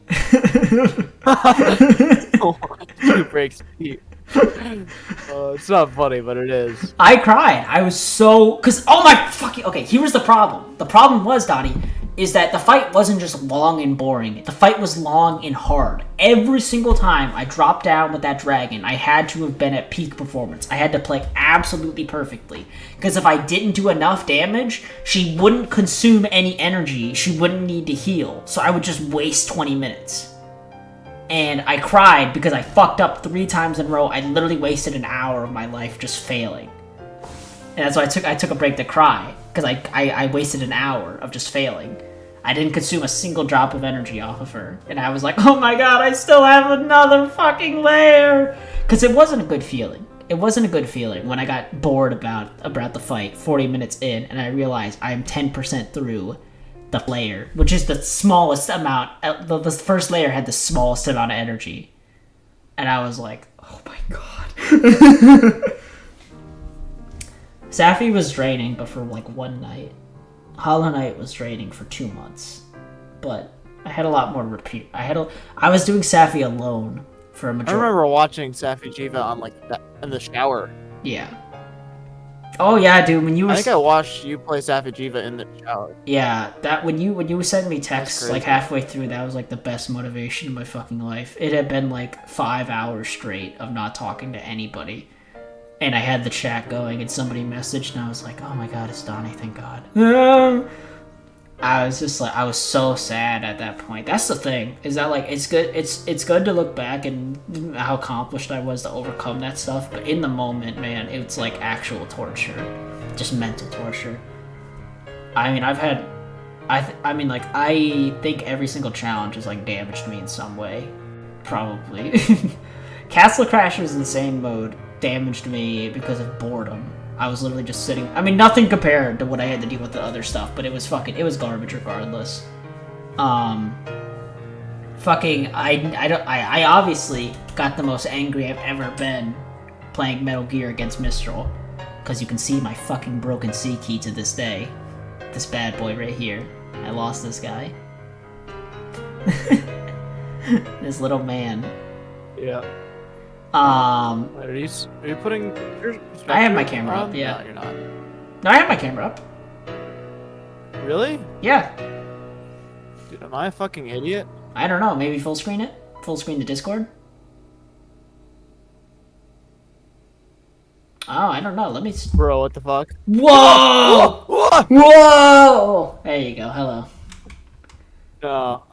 [SPEAKER 2] 2 breaks to eat. It's not funny, but it is.
[SPEAKER 1] I cried. I was so... oh my fucking... Okay, here's the problem. The problem was, Donnie, is that the fight wasn't just long and boring. The fight was long and hard. Every single time I dropped down with that dragon, I had to have been at peak performance. I had to play absolutely perfectly. Because if I didn't do enough damage, she wouldn't consume any energy. She wouldn't need to heal. So I would just waste 20 minutes. And I cried because I fucked up 3 times in a row. I literally wasted an hour of my life just failing. And that's why I took a break to cry. Because I wasted an hour of just failing. I didn't consume a single drop of energy off of her. And I was like, oh my god, I still have another fucking layer! Because it wasn't a good feeling. It wasn't a good feeling when I got bored about the fight 40 minutes in. And I realized I'm 10% through the layer. Which is the smallest amount. The first layer had the smallest amount of energy. And I was like, oh my god. Safi was draining, but for like 1 night. Hollow Knight was draining for 2 months. But I had a lot more repeat. I was doing Safi alone for a majority.
[SPEAKER 2] I remember watching Safi Jiva on like that in the shower.
[SPEAKER 1] Yeah. Oh yeah, dude. When you were...
[SPEAKER 2] I think I watched you play Safi Jiva in the shower.
[SPEAKER 1] Yeah, that when you sent me texts like halfway through, that was like the best motivation in my fucking life. It had been like 5 hours straight of not talking to anybody. And I had the chat going, and somebody messaged, and I was like, oh my god, it's Donnie, thank god. I was just like, I was so sad at that point. That's the thing, is that like, it's good to look back and how accomplished I was to overcome that stuff, but in the moment, man, it's like actual torture. Just mental torture. I mean, I think every single challenge has like damaged me in some way. Probably. Castle Crashers Insane Mode damaged me because of boredom. I was literally just sitting... I mean, nothing compared to what I had to deal with the other stuff, but it was garbage regardless. I obviously got the most angry I've ever been playing Metal Gear against Mistral, because you can see my fucking broken C key to this day. This bad boy right here. I lost this guy. This little man.
[SPEAKER 2] Yeah.
[SPEAKER 1] Um,
[SPEAKER 2] Are you putting your
[SPEAKER 1] I have my
[SPEAKER 2] perspective
[SPEAKER 1] camera
[SPEAKER 2] on?
[SPEAKER 1] up, yeah.
[SPEAKER 2] No, you're not.
[SPEAKER 1] no, I have my camera up.
[SPEAKER 2] Really?
[SPEAKER 1] Yeah.
[SPEAKER 2] Dude, am I a fucking idiot?
[SPEAKER 1] I don't know. Maybe full screen it. Full screen the Discord. Oh, I don't know. Let me.
[SPEAKER 2] Bro, what the fuck?
[SPEAKER 1] Whoa!
[SPEAKER 2] Whoa!
[SPEAKER 1] Whoa! There you go. Hello.
[SPEAKER 2] No,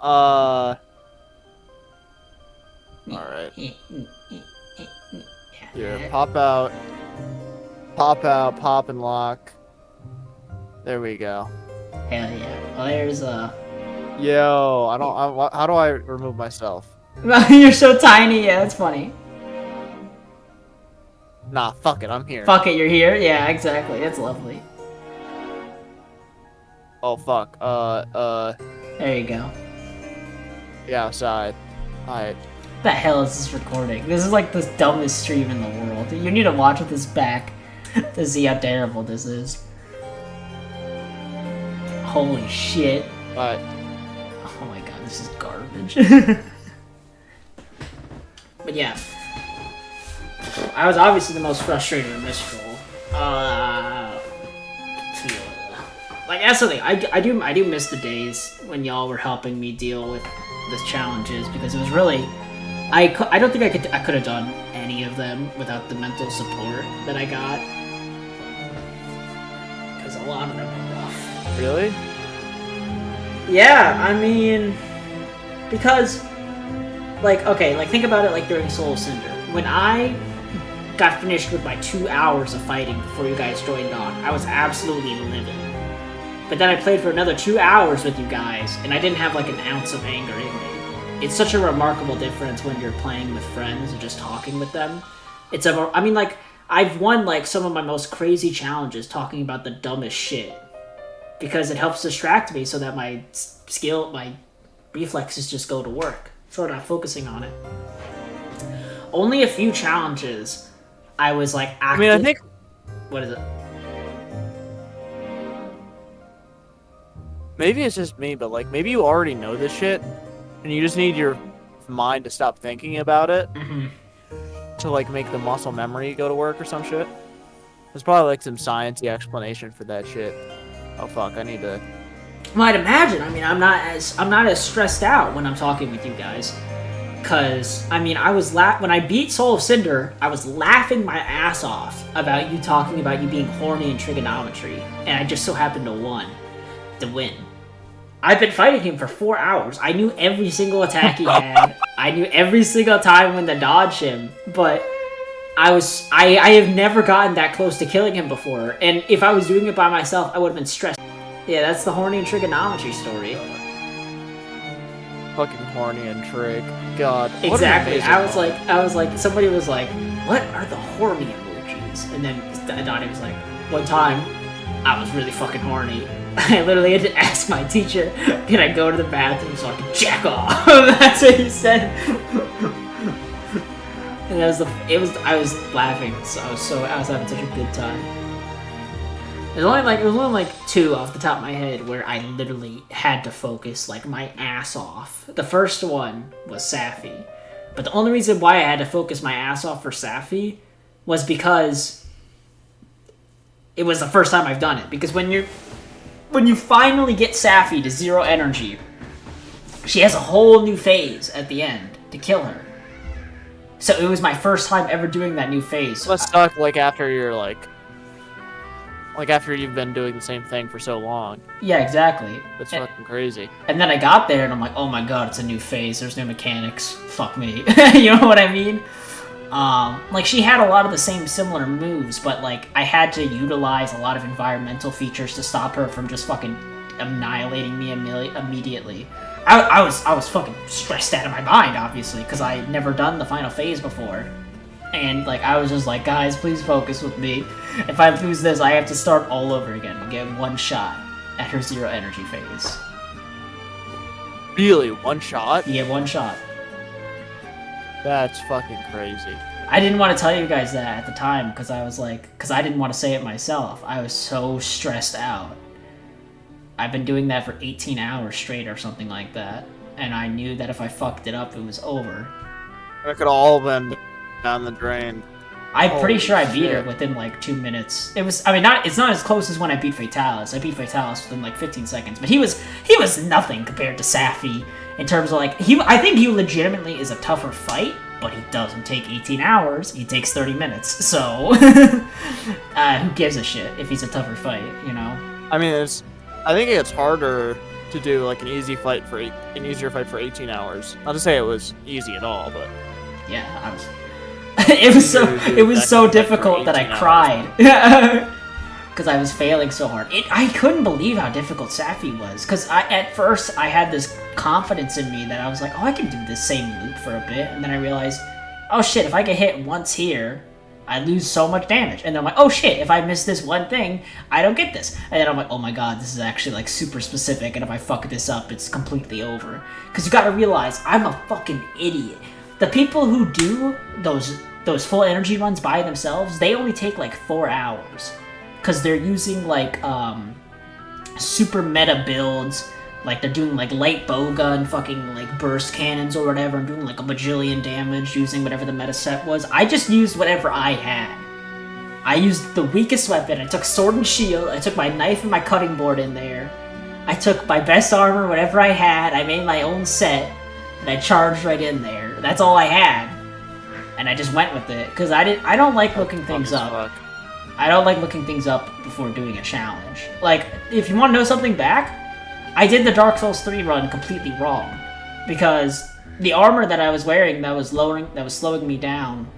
[SPEAKER 2] alright. Here, pop out, pop and lock. There we go.
[SPEAKER 1] Hell yeah. Well, there's
[SPEAKER 2] Yo, how do I remove myself?
[SPEAKER 1] You're so tiny. Yeah, that's funny.
[SPEAKER 2] Nah, fuck it, I'm here.
[SPEAKER 1] Fuck it, you're here. Yeah, exactly. That's lovely.
[SPEAKER 2] Oh, fuck.
[SPEAKER 1] There you go.
[SPEAKER 2] Yeah, outside. Alright.
[SPEAKER 1] What the hell is this recording? This is like the dumbest stream in the world. You need to watch this back to see how terrible this is. Holy shit.
[SPEAKER 2] Alright.
[SPEAKER 1] Oh my god, this is garbage. But yeah. I was obviously the most frustrated in this troll. Like, that's the thing. I do miss the days when y'all were helping me deal with the challenges, because it was really... I don't think I could have done any of them without the mental support that I got. Because a lot of them were rough.
[SPEAKER 2] Really?
[SPEAKER 1] Yeah, I mean... Because... Like, okay, like, think about it like during Soul Cinder. When I got finished with my 2 hours of fighting before you guys joined on, I was absolutely livid. But then I played for another 2 hours with you guys, and I didn't have like an ounce of anger in me. It's such a remarkable difference when you're playing with friends and just talking with them. I mean, like, I've won like some of my most crazy challenges talking about the dumbest shit. Because it helps distract me so that my reflexes just go to work. So I'm not focusing on it. Only a few challenges I was like
[SPEAKER 2] I mean, I think...
[SPEAKER 1] What is it?
[SPEAKER 2] Maybe it's just me, but like, maybe you already know this shit, and you just need your mind to stop thinking about it to like make the muscle memory go to work or some shit. There's probably like some sciencey explanation for that shit. Oh fuck, I need to...
[SPEAKER 1] Well, I'd imagine. I mean, I'm not as stressed out when I'm talking with you guys. Cause, I mean, when I beat Soul of Cinder, I was laughing my ass off about you talking about you being horny in trigonometry, and I just so happened to win. I've been fighting him for 4 hours. I knew every single attack he had. I knew every single time when to dodge him, but I have never gotten that close to killing him before, and if I was doing it by myself, I would have been stressed. Yeah, that's the horny in trigonometry story.
[SPEAKER 2] Fucking horny and trig. God.
[SPEAKER 1] Exactly. I was like, somebody was like, what are the horny emojis? And then Donnie was like, one time, I was really fucking horny. I literally had to ask my teacher, can I go to the bathroom so I can jack off? That's what he said. And I was laughing, so I was having such a good time. It was only like 2 off the top of my head where I literally had to focus like my ass off. The first one was Safi, but the only reason why I had to focus my ass off for Safi was because it was the first time I've done it. Because when you finally get Safi to 0 energy, she has a whole new phase at the end to kill her. So it was my first time ever doing that new phase.
[SPEAKER 2] It must suck like after you're like after you've been doing the same thing for so long.
[SPEAKER 1] Yeah, exactly.
[SPEAKER 2] That's fucking crazy.
[SPEAKER 1] And then I got there and I'm like, oh my god, it's a new phase. There's new mechanics. Fuck me. You know what I mean? Like, she had a lot of the same similar moves, but like, I had to utilize a lot of environmental features to stop her from just fucking annihilating me immediately. I was fucking stressed out of my mind, obviously, because I had never done the final phase before. And, like, I was just like, guys, please focus with me. If I lose this, I have to start all over again and get 1 shot at her 0 energy phase.
[SPEAKER 2] Really? 1 shot?
[SPEAKER 1] You get 1 shot.
[SPEAKER 2] That's fucking crazy.
[SPEAKER 1] I didn't want to tell you guys that at the time, because I didn't want to say it myself. I was so stressed out. I've been doing that for 18 hours straight or something like that. And I knew that if I fucked it up, it was over.
[SPEAKER 2] It could all been down the drain.
[SPEAKER 1] I'm pretty
[SPEAKER 2] Holy
[SPEAKER 1] sure I beat her
[SPEAKER 2] shit.
[SPEAKER 1] within like 2 minutes. It was, I mean, it's not as close as when I beat Fatalis. I beat Fatalis within like 15 seconds, but he was nothing compared to Safi in terms of like I think he legitimately is a tougher fight, but he doesn't take 18 hours. He takes 30 minutes. So who gives a shit if he's a tougher fight, you know?
[SPEAKER 2] I mean, I think it's harder to do like an easier fight for 18 hours. Not to say it was easy at all, but
[SPEAKER 1] Yeah, I was. It was so difficult that I cried because I was failing so hard. I couldn't believe how difficult Safi was because at first I had this confidence in me that I was like, oh, I can do this same loop for a bit, and then I realized, oh shit, if I get hit once here, I lose so much damage, and then I'm like, oh shit, if I miss this one thing, I don't get this, and then I'm like, oh my god, this is actually like super specific, and if I fuck this up, it's completely over. Because you gotta realize, I'm a fucking idiot. The people who do those full energy runs by themselves, they only take like 4 hours. Because they're using like super meta builds. Like they're doing like light bowgun, fucking like burst cannons or whatever, and doing like a bajillion damage using whatever the meta set was. I just used whatever I had. I used the weakest weapon. I took sword and shield. I took my knife and my cutting board in there. I took my best armor, whatever I had. I made my own set. And I charged right in there. That's all I had. And I just went with it. Because I don't like looking things up. I don't like looking things up before doing a challenge. Like, if you want to know something back, I did the Dark Souls 3 run completely wrong. Because the armor that I was wearing that was slowing me down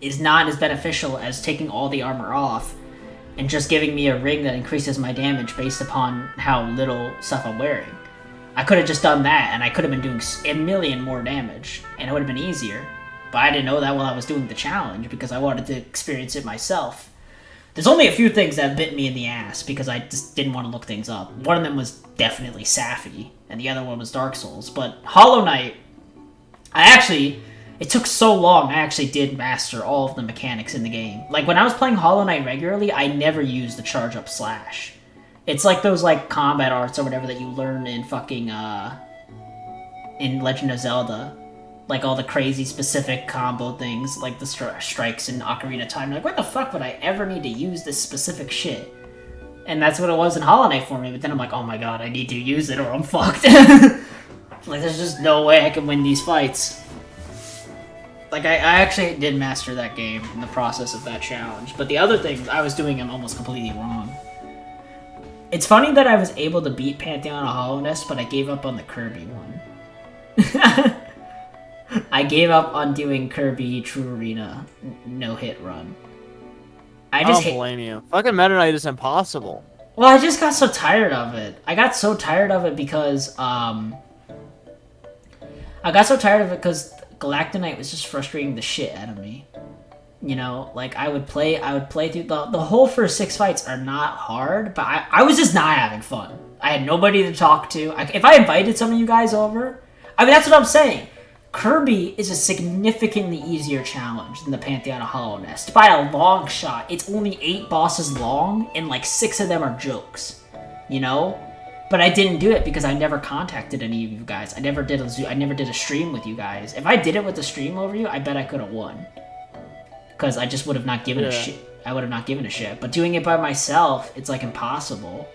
[SPEAKER 1] is not as beneficial as taking all the armor off and just giving me a ring that increases my damage based upon how little stuff I'm wearing. I could have just done that, and I could have been doing a million more damage, and it would have been easier. But I didn't know that while I was doing the challenge, because I wanted to experience it myself. There's only a few things that bit me in the ass, because I just didn't want to look things up. One of them was definitely Safi, and the other one was Dark Souls. But Hollow Knight, it took so long, I actually did master all of the mechanics in the game. Like, when I was playing Hollow Knight regularly, I never used the charge up slash. It's like those, like, combat arts or whatever that you learn in fucking, in Legend of Zelda. Like, all the crazy specific combo things, like the strikes in Ocarina of Time. Like, what the fuck would I ever need to use this specific shit? And that's what it was in Hollow Knight for me, but then I'm like, oh my god, I need to use it or I'm fucked. Like, there's just no way I can win these fights. Like, I actually did master that game in the process of that challenge, but the other things, I was doing them almost completely wrong. It's funny that I was able to beat Pantheon of Hollowness, but I gave up on the Kirby one. I gave up on doing Kirby True Arena no-hit run.
[SPEAKER 2] I don't blame you. Fucking Meta Knight is impossible.
[SPEAKER 1] Well, I just got so tired of it. I got so tired of it because, Galactonite was just frustrating the shit out of me. You know, like, I would play through the whole first 6 fights are not hard, but I was just not having fun. I had nobody to talk to. If I invited some of you guys over, I mean, that's what I'm saying. Kirby is a significantly easier challenge than the Pantheon of Hollowness. By a long shot. It's only 8 bosses long, and like 6 of them are jokes. You know? But I didn't do it because I never contacted any of you guys. I never did a stream with you guys. If I did it with a stream over you, I bet I could have won. Because I just would have not given a shit. I would have not given a shit. But doing it by myself, it's like impossible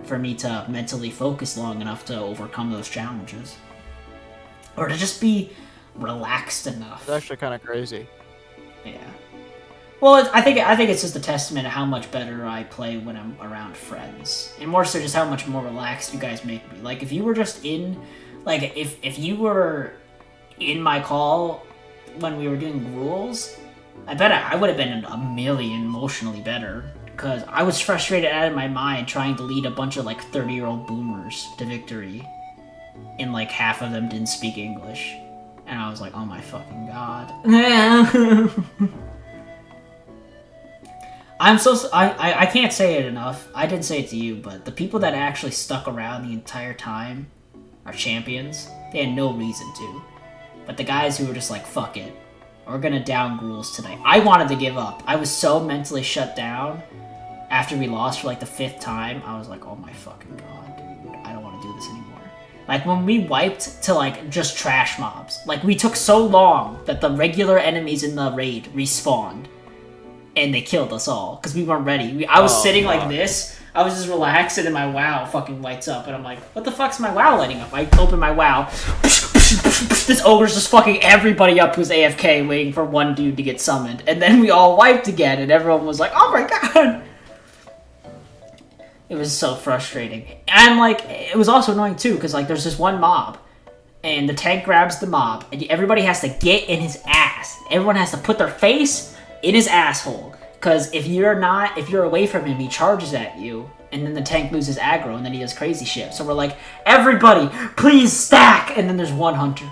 [SPEAKER 1] for me to mentally focus long enough to overcome those challenges. Or to just be relaxed enough.
[SPEAKER 2] It's actually kind of crazy.
[SPEAKER 1] Yeah. Well, I think it's just a testament to how much better I play when I'm around friends, and more so just how much more relaxed you guys make me. Like, if you were just in, like, if you were in my call when we were doing rules, I bet I would have been a million emotionally better, because I was frustrated out of my mind trying to lead a bunch of like 30-year-old boomers to victory, and like half of them didn't speak English, and I was like, oh my fucking god. I can't say it enough. I didn't say it to you, but the people that actually stuck around the entire time are champions. They had no reason to. But the guys who were just like, fuck it, we're gonna down Gruels tonight. I wanted to give up. I was so mentally shut down after we lost for like the 5th time. I was like, oh my fucking god, dude. I don't want to do this anymore. Like, when we wiped to, like, just trash mobs. Like, we took so long that the regular enemies in the raid respawned. And they killed us all, because we weren't ready. I was sitting like this, I was just relaxed, and then my WoW fucking lights up, and I'm like, what the fuck's my WoW lighting up? I open my WoW, this ogre's just fucking everybody up who's AFK waiting for one dude to get summoned. And then we all wiped again, and everyone was like, oh my god! It was so frustrating. And, like, it was also annoying, too, because, like, there's this one mob, and the tank grabs the mob, and everybody has to get in his ass. Everyone has to put their face in his asshole. Because if you're away from him, he charges at you, and then the tank loses aggro, and then he does crazy shit. So we're like, everybody, please stack! And then there's one hunter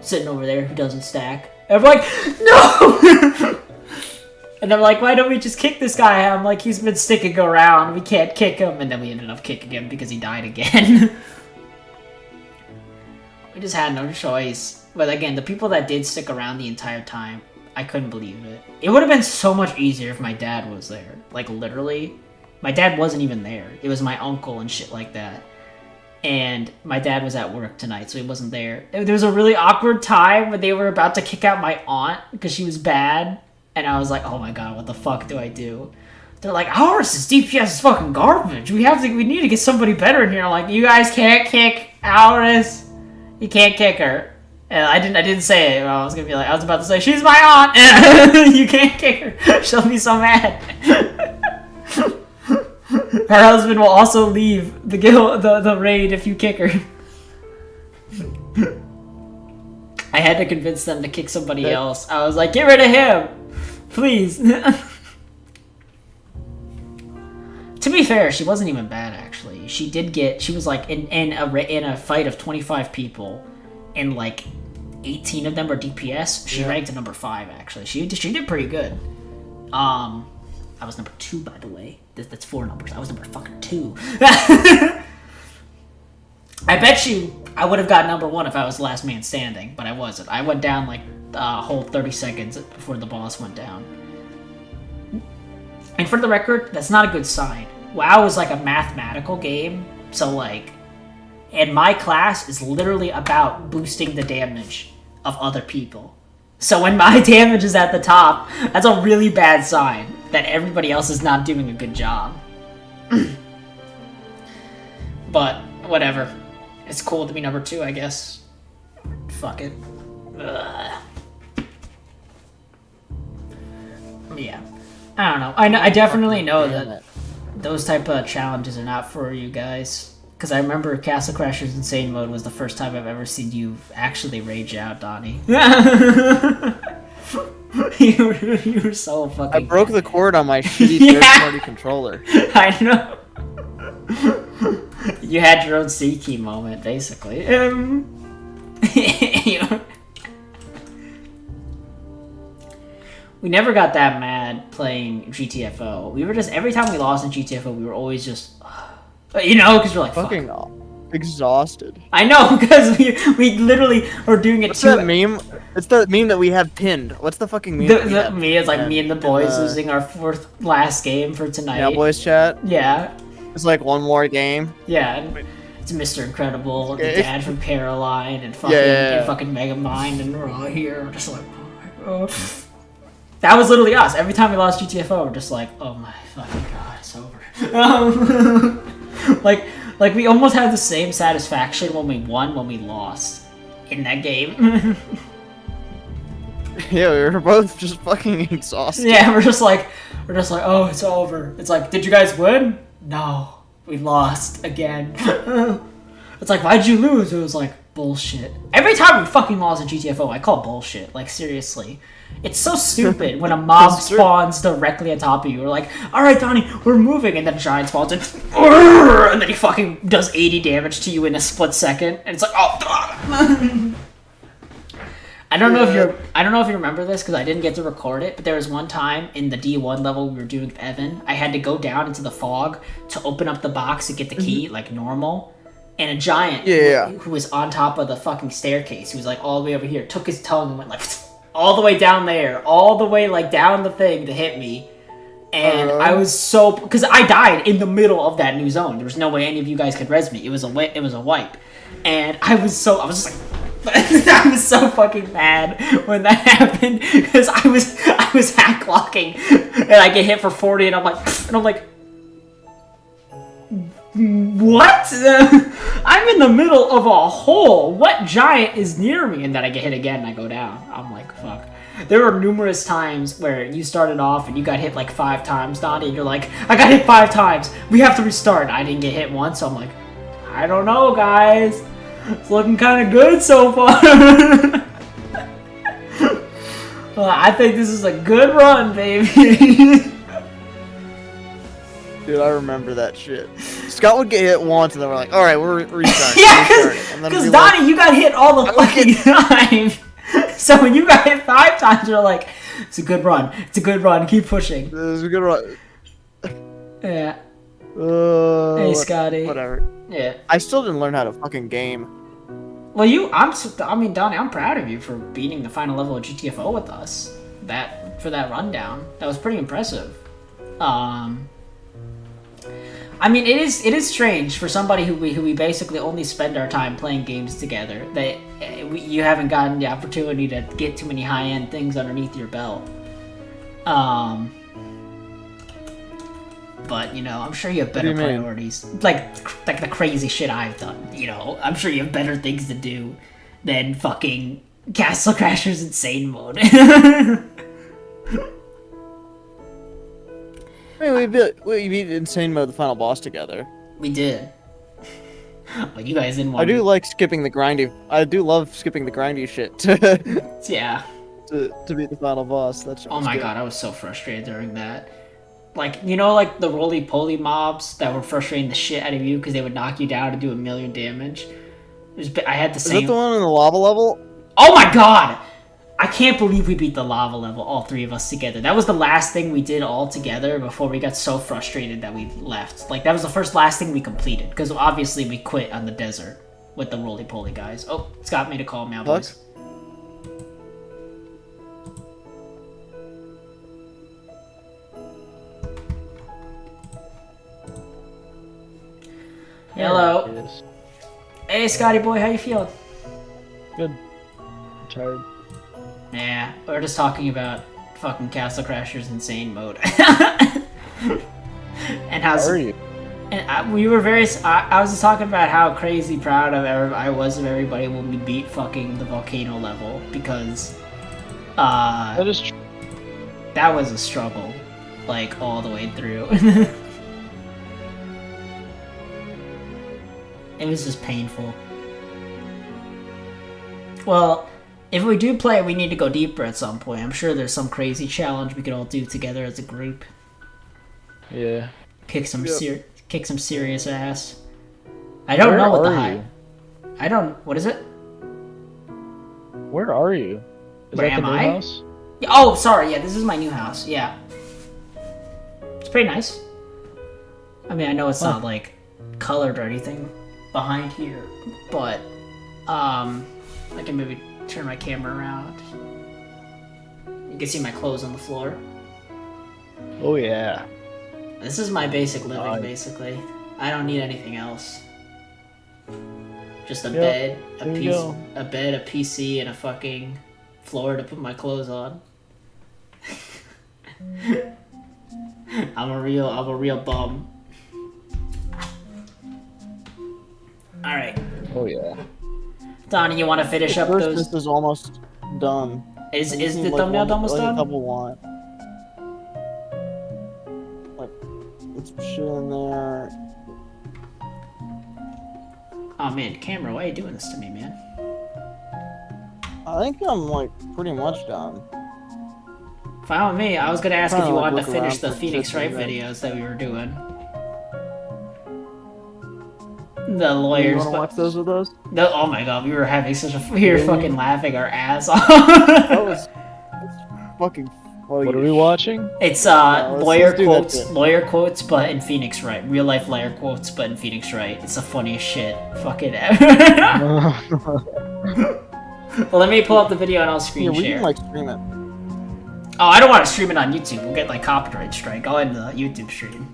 [SPEAKER 1] sitting over there who doesn't stack. And we're like, no! And they're like, why don't we just kick this guy? I'm like, he's been sticking around. We can't kick him. And then we ended up kicking him because he died again. We just had no choice. But again, the people that did stick around the entire time, I couldn't believe it. It would have been so much easier if my dad was there. Like, literally. My dad wasn't even there. It was my uncle and shit like that. And my dad was at work tonight, so he wasn't there. There was a really awkward time when they were about to kick out my aunt because she was bad. And I was like, oh my god, what the fuck do I do? They're like, Auris's DPS is fucking garbage. We need to get somebody better in here. I'm like, you guys can't kick Auris. You can't kick her. And I didn't say it. I was about to say, she's my aunt. You can't kick her. She'll be so mad. Her husband will also leave the raid if you kick her. I had to convince them to kick somebody else. I was like, get rid of him. Please. To be fair, she wasn't even bad, actually. She was like in a fight of 25 people, and like 18 of them were DPS. She ranked at number 5, actually. She did pretty good. I was number 2, by the way. That's 4 numbers. I was number fucking 2. I bet you I would have got number 1 if I was last man standing, but I wasn't. I went down like a whole 30 seconds before the boss went down. And for the record, that's not a good sign. WoW is like a mathematical game, so like, and my class is literally about boosting the damage of other people. So when my damage is at the top, that's a really bad sign that everybody else is not doing a good job. But whatever. It's cool to be number 2, I guess. Fuck it. Ugh. Yeah. I don't know. I definitely know that those type of challenges are not for you guys. Because I remember Castle Crashers Insane Mode was the first time I've ever seen you actually rage out, Donnie. you were so fucking...
[SPEAKER 2] I broke the cord on my shitty third-party controller.
[SPEAKER 1] I know. You had your own C-key moment, basically. We never got that mad playing GTFO. We were just, every time we lost in GTFO, we were always just, you know, because we're like,
[SPEAKER 2] fucking
[SPEAKER 1] fuck.
[SPEAKER 2] Exhausted.
[SPEAKER 1] I know, because we literally were doing it.
[SPEAKER 2] What's that meme? It's the meme that we have pinned. What's the fucking meme?
[SPEAKER 1] It's like me and the boys losing our 4th last game for tonight.
[SPEAKER 2] Yeah, boys chat.
[SPEAKER 1] Yeah.
[SPEAKER 2] It's like one more game.
[SPEAKER 1] Yeah. It's Mr. Incredible,
[SPEAKER 2] okay.
[SPEAKER 1] The dad from Caroline, and fucking and fucking Megamind, and we're all here, just like, oh my god. That was literally us. Every time we lost GTFO, we're just like, oh my fucking god, it's over. Like we almost had the same satisfaction when we won when we lost in that game.
[SPEAKER 2] Yeah, we were both just fucking exhausted.
[SPEAKER 1] Yeah, we're just like, oh, it's over. It's like, did you guys win? No, we lost again. It's like, why'd you lose? It was like, bullshit. Every time we fucking lost in GTFO, I call bullshit. Like, seriously. It's so stupid when a mob spawns directly on top of you. We're like, alright, Donnie, we're moving. And then a giant spawns in. And then he fucking does 80 damage to you in a split second. And it's like, oh. I don't know if you remember this because I didn't get to record it, but there was one time in the D1 level we were doing with Evan, I had to go down into the fog to open up the box to get the key, like normal. And a giant who was on top of the fucking staircase, he was like all the way over here, took his tongue and went like all the way down there, all the way like down the thing to hit me. And I was so, because I died in the middle of that new zone. There was no way any of you guys could res me. It was a wipe, and I was just like, I was so fucking mad when that happened because I was hack locking, and I get hit for 40, and I'm like, what? I'm in the middle of a hole. What giant is near me? And then I get hit again, and I go down. I'm like, fuck. There were numerous times where you started off and you got hit like 5 times, Donnie, and you're like, I got hit 5 times. We have to restart. I didn't get hit once, so I'm like, I don't know, guys. It's looking kind of good so far. Well, I think this is a good run, baby.
[SPEAKER 2] Dude, I remember that shit. Scott would get hit once, and then we're like, all right, we're restarting.
[SPEAKER 1] Yeah, because Donnie, you got hit all the fucking time. So when you got hit 5 times, you're like, it's a good run. It's a good run. Keep pushing.
[SPEAKER 2] This is a good run.
[SPEAKER 1] Yeah. Hey, Scotty.
[SPEAKER 2] Whatever.
[SPEAKER 1] Yeah.
[SPEAKER 2] I still didn't learn how to fucking game.
[SPEAKER 1] Well, Donnie, I'm proud of you for beating the final level of GTFO with us. For that rundown. That was pretty impressive. I mean, it is strange for somebody who we basically only spend our time playing games together that you haven't gotten the opportunity to get too many high-end things underneath your belt. But, you know, I'm sure you have better priorities. Like the crazy shit I've done, you know. I'm sure you have better things to do than fucking Castle Crashers Insane Mode.
[SPEAKER 2] I mean, we beat Insane Mode, the final boss, together.
[SPEAKER 1] We did. But you guys didn't want
[SPEAKER 2] I do like skipping the grindy. I do love skipping the grindy shit
[SPEAKER 1] yeah.
[SPEAKER 2] to beat the final boss. That's
[SPEAKER 1] oh my god, I was so frustrated during that. Like, you know, like the roly-poly mobs that were frustrating the shit out of you because they would knock you down and do 1,000,000 damage. I had the same.
[SPEAKER 2] Is that the one in the lava level?
[SPEAKER 1] Oh my god! I can't believe we beat the lava level, all 3 of us together. That was the last thing we did all together before we got so frustrated that we left. Like, that was the last thing we completed, because obviously we quit on the desert with the roly-poly guys. Oh, Scott made a call, Meow Boys. Hello. Hey, Scotty boy, how you feeling?
[SPEAKER 4] Good. I'm tired.
[SPEAKER 1] Yeah, we're just talking about fucking Castle Crashers Insane Mode. And
[SPEAKER 4] How are you?
[SPEAKER 1] And we were I was just talking about how crazy proud of I was of everybody when we beat fucking the volcano level, because
[SPEAKER 4] That is true.
[SPEAKER 1] that was a struggle, like, all the way through. It was just painful. Well, if we do play, we need to go deeper at some point. I'm sure there's some crazy challenge we could all do together as a group.
[SPEAKER 4] Yeah.
[SPEAKER 1] Kick some serious ass. I don't know what the high. I don't. What is it?
[SPEAKER 4] Where are you? Is
[SPEAKER 1] Where
[SPEAKER 4] that the
[SPEAKER 1] am
[SPEAKER 4] new
[SPEAKER 1] I?
[SPEAKER 4] house?
[SPEAKER 1] Oh, sorry. Yeah, this is my new house. Yeah, it's pretty nice. I mean, I know it's not like colored or anything behind here, but I can maybe turn my camera around. You can see my clothes on the floor.
[SPEAKER 4] Oh yeah.
[SPEAKER 1] This is my basic living, basically. I don't need anything else. Just a bed, a PC, and a fucking floor to put my clothes on. I'm a real bum. All right.
[SPEAKER 4] Oh yeah.
[SPEAKER 1] Donnie, you want to finish up those?
[SPEAKER 2] This is almost done.
[SPEAKER 1] Is the thumbnail almost done?
[SPEAKER 2] A couple want. Like, put some shit in there.
[SPEAKER 1] Oh man, camera, why are you doing this to me, man?
[SPEAKER 2] I think I'm like pretty much done.
[SPEAKER 1] Fine with me. I was gonna ask if you wanted to
[SPEAKER 2] look
[SPEAKER 1] finish the
[SPEAKER 2] around for
[SPEAKER 1] Phoenix
[SPEAKER 2] tips
[SPEAKER 1] Wright
[SPEAKER 2] and
[SPEAKER 1] videos that we were doing. The lawyers.
[SPEAKER 2] You wanna watch those with us?
[SPEAKER 1] No, oh my god, we were having such a. We were fucking laughing our ass off.
[SPEAKER 2] That was fucking funny.
[SPEAKER 4] What are we watching?
[SPEAKER 1] It's
[SPEAKER 2] let's
[SPEAKER 1] lawyer
[SPEAKER 2] do that
[SPEAKER 1] quotes,
[SPEAKER 2] bit.
[SPEAKER 1] lawyer quotes, but in Phoenix Wright. Real life lawyer quotes, but in Phoenix Wright. It's the funniest shit fucking ever. Well, let me pull up the video and I'll screen
[SPEAKER 2] Yeah, we
[SPEAKER 1] share.
[SPEAKER 2] can like stream it.
[SPEAKER 1] Oh, I don't want to stream it on YouTube. We'll get like copyright strike. I'll end the YouTube stream.